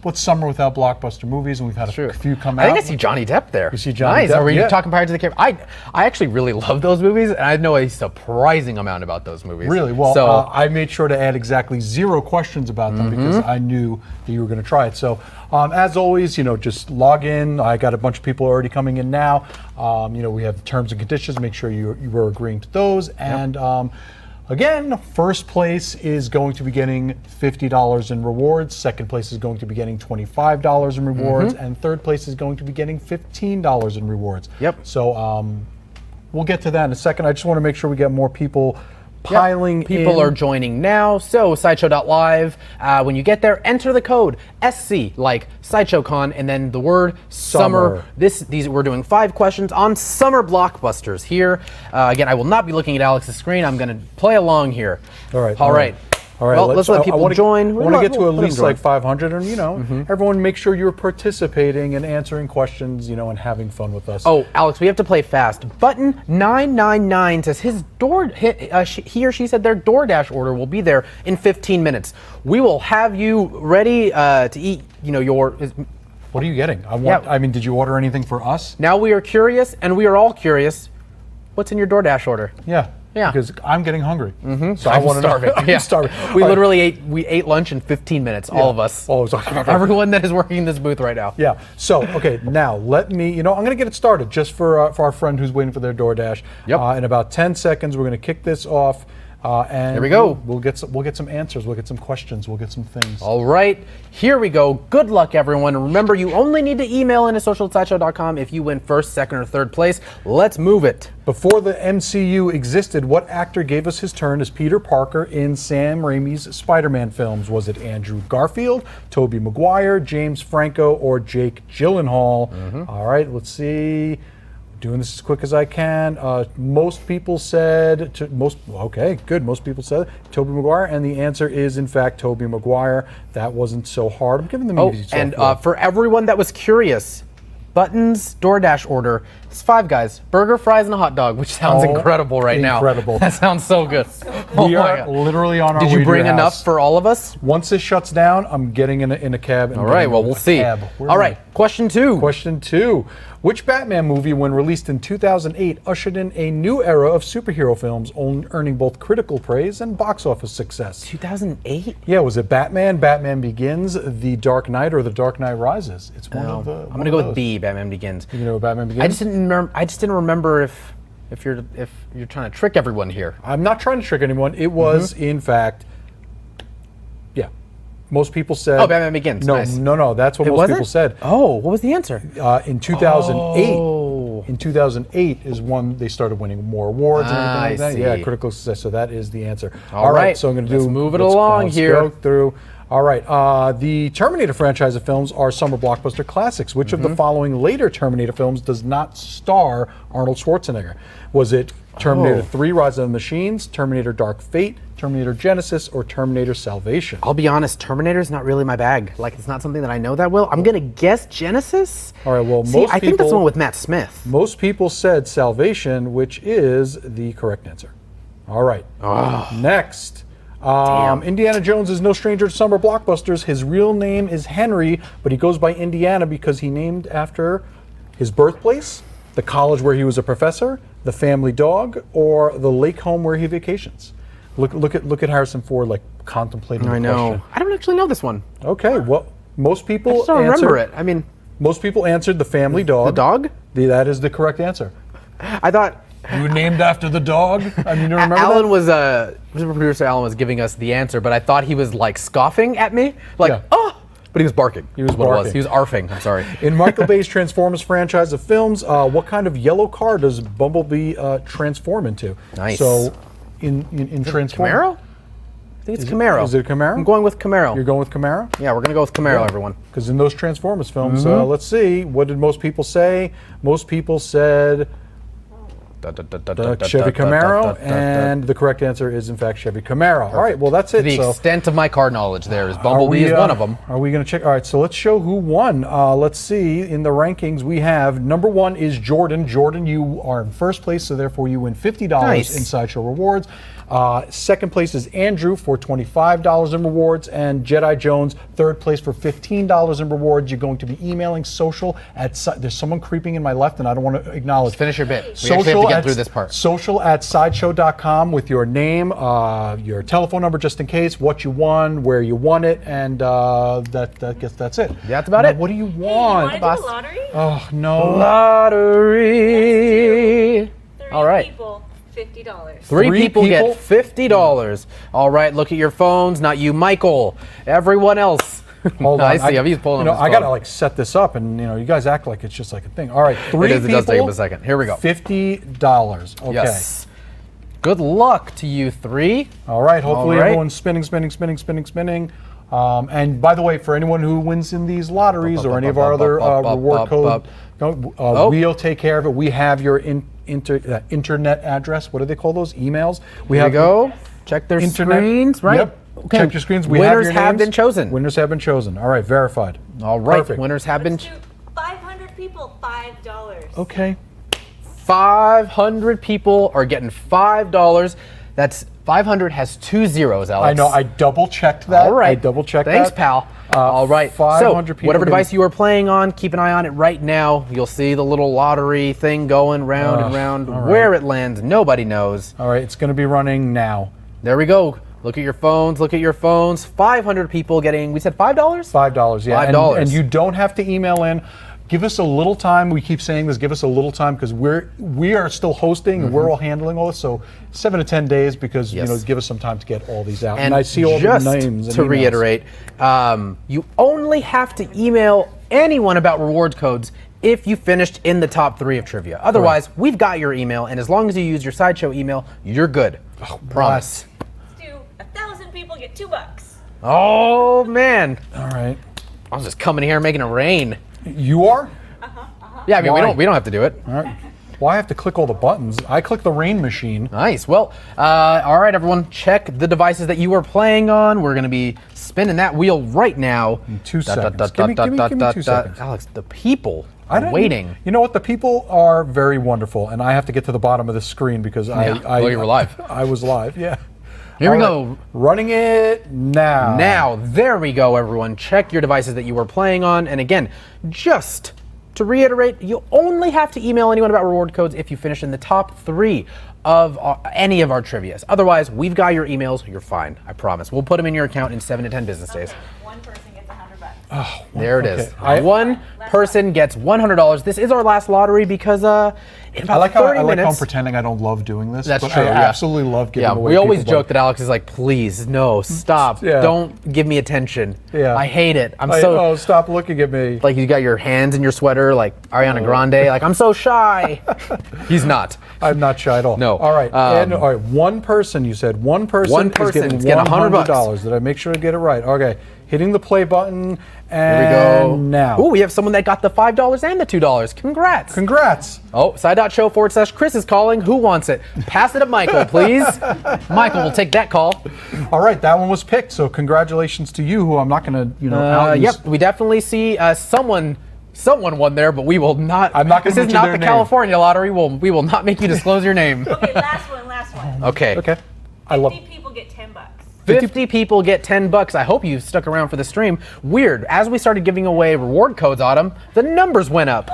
What's summer without blockbuster movies? And we've had a few come out. I think I see Johnny Depp there. You see Johnny Depp? Are you talking Pirates of the Caribbean? I actually really love those movies, and I know a surprising amount about those movies. Really? Well, so I made sure to add exactly 0 questions about them because I knew that you were going to try it. So, as always, just log in. I got a bunch of people already coming in now. We have terms and conditions. Make sure you were agreeing to those. And again, first place is going to be getting $50 in rewards. Second place is going to be getting $25 in rewards. And third place is going to be getting $15 in rewards. Yep. So we'll get to that in a second. I just want to make sure we get more people piling in. People are joining now. So sideshow.live. When you get there, enter the code SC, like Sideshow Con, and then the word summer. We're doing 5 questions on summer blockbusters here. Again, I will not be looking at Alex's screen. I'm going to play along here. All right. All right. Well, let's let people join. I want to get to at least like 500, and everyone make sure you're participating and answering questions, and having fun with us. Oh, Alex, we have to play fast. Button 999 says he or she said their DoorDash order will be there in 15 minutes. We will have you ready to eat. What are you getting? I mean, did you order anything for us? Now we are curious, and we are all curious. What's in your DoorDash order? Yeah. Yeah. Because I'm getting hungry. So I'm starving. I'm starving. We literally ate lunch in 15 minutes, all of us. Everyone that is working in this booth right now. Yeah. So, okay, now let me, I'm going to get it started just for our friend who's waiting for their DoorDash. Yep. In about 10 seconds, we're going to kick this off. And here we go. We'll get some answers. We'll get some questions. We'll get some things. All right, here we go. Good luck, everyone. Remember, you only need to email into social@sideshow.com if you win first, second, or third place. Let's move it. Before the MCU existed, what actor gave us his turn as Peter Parker in Sam Raimi's Spider-Man films? Was it Andrew Garfield, Tobey Maguire, James Franco, or Jake Gyllenhaal? All right, let's see. Doing this as quick as I can. Most people said Most people said Tobey Maguire, and the answer is in fact Tobey Maguire. That wasn't so hard. I'm giving them easy. And for everyone that was curious, Button's DoorDash order is 5 guys, burger, fries, and a hot dog, which sounds incredible right now. Incredible. That sounds so good. We are literally on our way Did you bring to your enough house. for all of us? Once this shuts down, I'm getting in a cab. All right, well, we'll see. All right, question 2. Question 2. Which Batman movie, when released in 2008, ushered in a new era of superhero films, earning both critical praise and box office success? 2008? Yeah, was it Batman, Batman Begins, The Dark Knight, or The Dark Knight Rises? It's one of the. I'm gonna go with B, Batman Begins. You know Batman Begins? I just didn't remember if you're trying to trick everyone here. I'm not trying to trick anyone. It was, in fact, yeah. Most people said. Oh, Batman Begins. No, Nice. no. That's what most people said. Oh, what was the answer? In 2008. Oh. In 2008 is when they started winning more awards and everything like that. I see. Yeah, critical success. So that is the answer. All right. So I'm going to Let's move it along here. Go through. All right. The Terminator franchise of films are summer blockbuster classics. Which of the following later Terminator films does not star Arnold Schwarzenegger? Was it Terminator 3: Rise of the Machines, Terminator: Dark Fate, Terminator Genesis, or Terminator Salvation? I'll be honest, Terminator's not really my bag. Like, it's not something that I know that well. I'm gonna guess Genesis. All right. Well, I think that's the one with Matt Smith. Most people said Salvation, which is the correct answer. All right. Next. Indiana Jones is no stranger to summer blockbusters. His real name is Henry, but he goes by Indiana because he named after his birthplace, the college where he was a professor, the family dog, or the lake home where he vacations. Look at Harrison Ford like contemplating the question. I don't actually know this one. Okay, well, most people I just don't remember it. I mean, most people answered the family dog. The dog? That is the correct answer. I thought you were named after the dog. I mean, you remember Alan producer Alan was giving us the answer, but I thought he was like scoffing at me, like but he was barking. He was what barking. It was. He was arfing. I'm sorry. In Michael Bay's Transformers franchise of films, what kind of yellow car does Bumblebee transform into? Nice. So, in Transformers, Camaro? think it's Camaro. Is it a Camaro? I'm going with Camaro. You're going with Camaro? Yeah, we're going to go with Camaro, everyone. Because in those Transformers films, let's see, what did most people say? Most people said Chevy Camaro, and the correct answer is in fact Chevy Camaro. Perfect. All right, well that's it. The extent of my car knowledge there is Bumblebee is one of them. Are we going to check? All right, so let's show who won. Let's see, in the rankings we have number 1 is Jordan. Jordan, you are in first place, so therefore you win $50 in Sideshow rewards. Second place is Andrew for $25 in rewards, and Jedi Jones, third place for $15 in rewards. You're going to be emailing social at, there's someone creeping in my left and I don't want to acknowledge. Just finish your bit. We social actually have to get through this part. Social at sideshow.com with your name, your telephone number just in case, what you won, where you won it, and that's it. Yeah, that's about it. What do you Hey, want? you want to do a lottery? Oh, no. Lottery. All right. People, $50. Three people get $50. All right, look at your phones. Not you, Michael. Everyone else. Hold on. I see. He's pulling his I got to phone. like set this up, and you guys act like it's just like a thing. All right, three It does take him a second. Here we go. $50. Okay. Yes. Good luck to you three. All right. Hopefully All right. everyone's spinning. And by the way, for anyone who wins in these lotteries or any of our other reward code, we'll take care of it. We have your internet address. What do they call those? Emails. Here we go. Check their screens, right? Yep. Okay. Check your screens. Winners have been chosen. Winners have been chosen. All right. Verified. All right. Perfect. Winners have been. 500 people, $5. Okay. 500 people are getting $5. That's 500 has 2 zeros, Alex. I know. I double checked that. All right. I double checked Thanks, that. pal. All right. 500 so, people whatever getting- device you are playing on, keep an eye on it right now. You'll see the little lottery thing going round and round. all right. Where it lands, nobody knows. All right. It's going to be running now. There we go. Look at your phones. Look at your phones. 500 people getting, we said $5? $5, yeah. $5. And you don't have to email in. Give us a little time. We keep saying this. Give us a little time because we are still hosting and we're all handling all this. So 7 to 10 days because give us some time to get all these out. And I see all just the names. And to emails. reiterate, you only have to email anyone about reward codes if you finished in the top 3 of trivia. Otherwise, we've got your email, and as long as you use your Sideshow email, you're good. Promise. Let's do 1,000 people get $2. Oh man! All right. I was just coming here and making it rain. You are? Yeah, I mean Why? we don't have to do it. All right. Well, I have to click all the buttons. I click the rain machine. Nice. Well, all right, everyone, check the devices that you are playing on. We're going to be spinning that wheel right now. In 2 seconds. Give me 2 seconds. Alex, the people I are don't- waiting. You know what? The people are very wonderful, and I have to get to the bottom of the screen because I you were live. I was live. Yeah. Here we All go. right. Running it now. Now, there we go, everyone. Check your devices that you are playing on. And again, just to reiterate, you only have to email anyone about reward codes if you finish in the top 3 of any of our trivias. Otherwise, we've got your emails. You're fine. I promise. We'll put them in your account in 7 to 10 business days. One person gets $100. Oh, There it is. okay. One person gets $100. This is our last lottery because in about I like how 30 I'm minutes. pretending I don't love doing this. That's but true. I Yeah. absolutely love giving Yeah, away. we always people, joke that Alex is like, please, no, stop. Yeah. Don't give me attention. Yeah. I hate it. Oh, stop looking at me. Like you got your hands in your sweater like Ariana Grande. Like, I'm so shy. He's not. I'm not shy at all. No. All right. And, all right. One person. You said one person is getting is getting $100. $100. Did I make sure to get it right? Okay. Hitting the play button. And Here we go. now. Ooh, we have someone that got the $5 and the $2. Congrats. Congrats. Oh, side.show/Chris is calling. Who wants it? Pass it to Michael, please. Michael will take that call. All right. That one was picked. So congratulations to you, who I'm not going to, out. Yep, we definitely see someone won there, but we will not. I'm not gonna This is mention not their the name. California lottery. We will not make you disclose your name. Okay, last one. Okay. Okay. I love. 50 people get $10. 50 people get $10. I hope you stuck around for the stream. Weird. As we started giving away reward codes, Autumn, the numbers went up.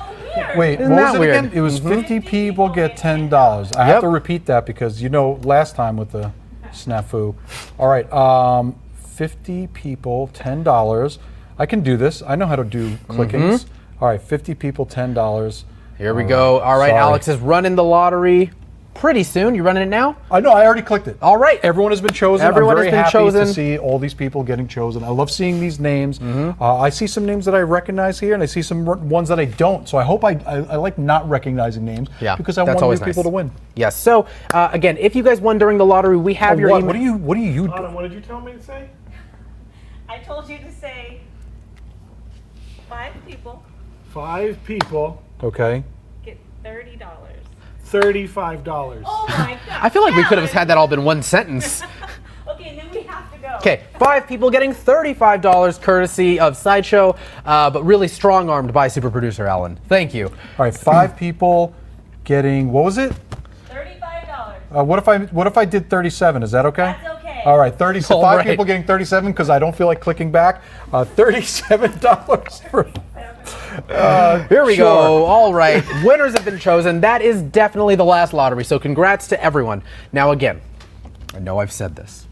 Wait, Isn't what that was it weird? again? It was 50 people get $10. I have to repeat that because last time with the snafu. All right, 50 people, $10. I can do this. I know how to do clickings. All right, 50 people, $10. Here we go. All right, Sorry. Alex is running the lottery. pretty soon. You running it now? I know. I already clicked it. All right. Everyone has been chosen. Everyone I'm very has been happy chosen. to see all these people getting chosen. I love seeing these names. I see some names that I recognize here, and I see some ones that I don't. So I hope I like not recognizing names. Yeah, because I that's want always new people nice. to win. Yes. So again, if you guys won during the lottery, we have your email. What do you? Autumn, what did you tell me to say? I told you to say 5 people 5 people Okay. get $30. $35. Oh my god. I feel like we could have had that all been one sentence. Okay, then we have to go. Okay, 5 people getting $35 courtesy of Sideshow, but really strong-armed by super producer Alan. Thank you. All right, 5 people getting, what was it? $35. What if I did 37? Is that okay? That's okay. All right, 35 All right. people getting 37 because I don't feel like clicking back. $37 for. Here we sure. go. All right, winners have been chosen. That is definitely the last lottery, so congrats to everyone. Now again, I know I've said this.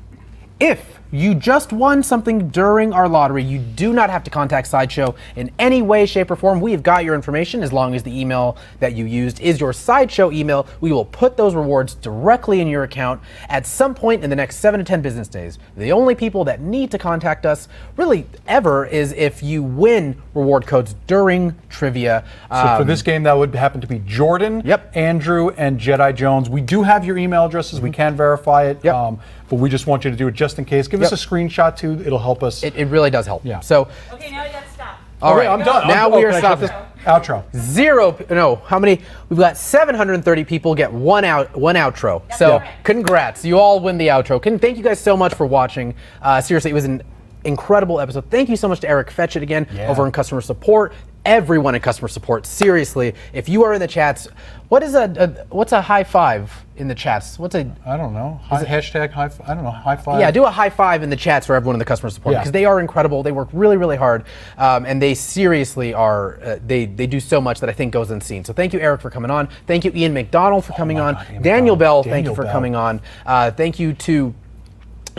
If you just won something during our lottery, you do not have to contact Sideshow in any way, shape, or form. We have got your information as long as the email that you used is your Sideshow email. We will put those rewards directly in your account at some point in the next 7 to 10 business days. The only people that need to contact us really ever is if you win reward codes during trivia. So for this game, that would happen to be Jordan, Andrew, and Jedi Jones. We do have your email addresses. We can verify it, but we just want you to do it just in case. Give us a screenshot too. It'll help us. It really does help. Yeah. So. Okay, now we gotta stop. All right, I'm done. Now we are stopping. Outro. How many? We've got 730 people get one outro. So congrats, you all win the outro. Thank you guys so much for watching. Seriously, it was an incredible episode. Thank you so much to Eric Fetchette again over in customer support. Everyone in customer support, seriously, if you are in the chats, what's a high five in the chats? I don't know. Hashtag high. I don't know. High five. Yeah, do a high five in the chats for everyone in the customer support because they are incredible. They work really, really hard, and they seriously are. They do so much that I think goes unseen. So thank you, Eric, for coming on. Thank you, Ian McDonald, for coming on. Daniel Bell, thank you for coming on. Thank you to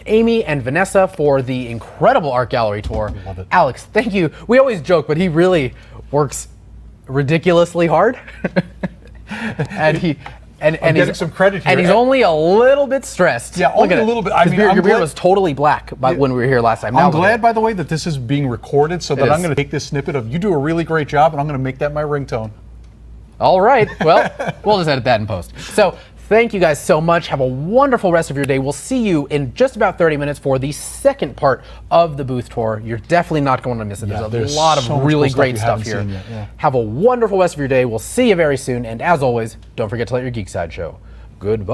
Amy and Vanessa for the incredible art gallery tour. Love it. Alex, thank you. We always joke, but he really works ridiculously hard, and he. And getting some credit here. And he's only a little bit stressed. Yeah, only a little bit. I mean, your beard was totally black when we were here last time. I'm glad, by the way, that this is being recorded so that I'm going to take this snippet of you do a really great job, and I'm going to make that my ringtone. All right. Well, we'll just edit that in post. So thank you guys so much. Have a wonderful rest of your day. We'll see you in just about 30 minutes for the second part of the booth tour. You're definitely not going to miss it. There's a lot of so much really cool great stuff stuff you here. haven't seen yet, yeah. Have a wonderful rest of your day. We'll see you very soon. And as always, don't forget to let your geek side show. Goodbye.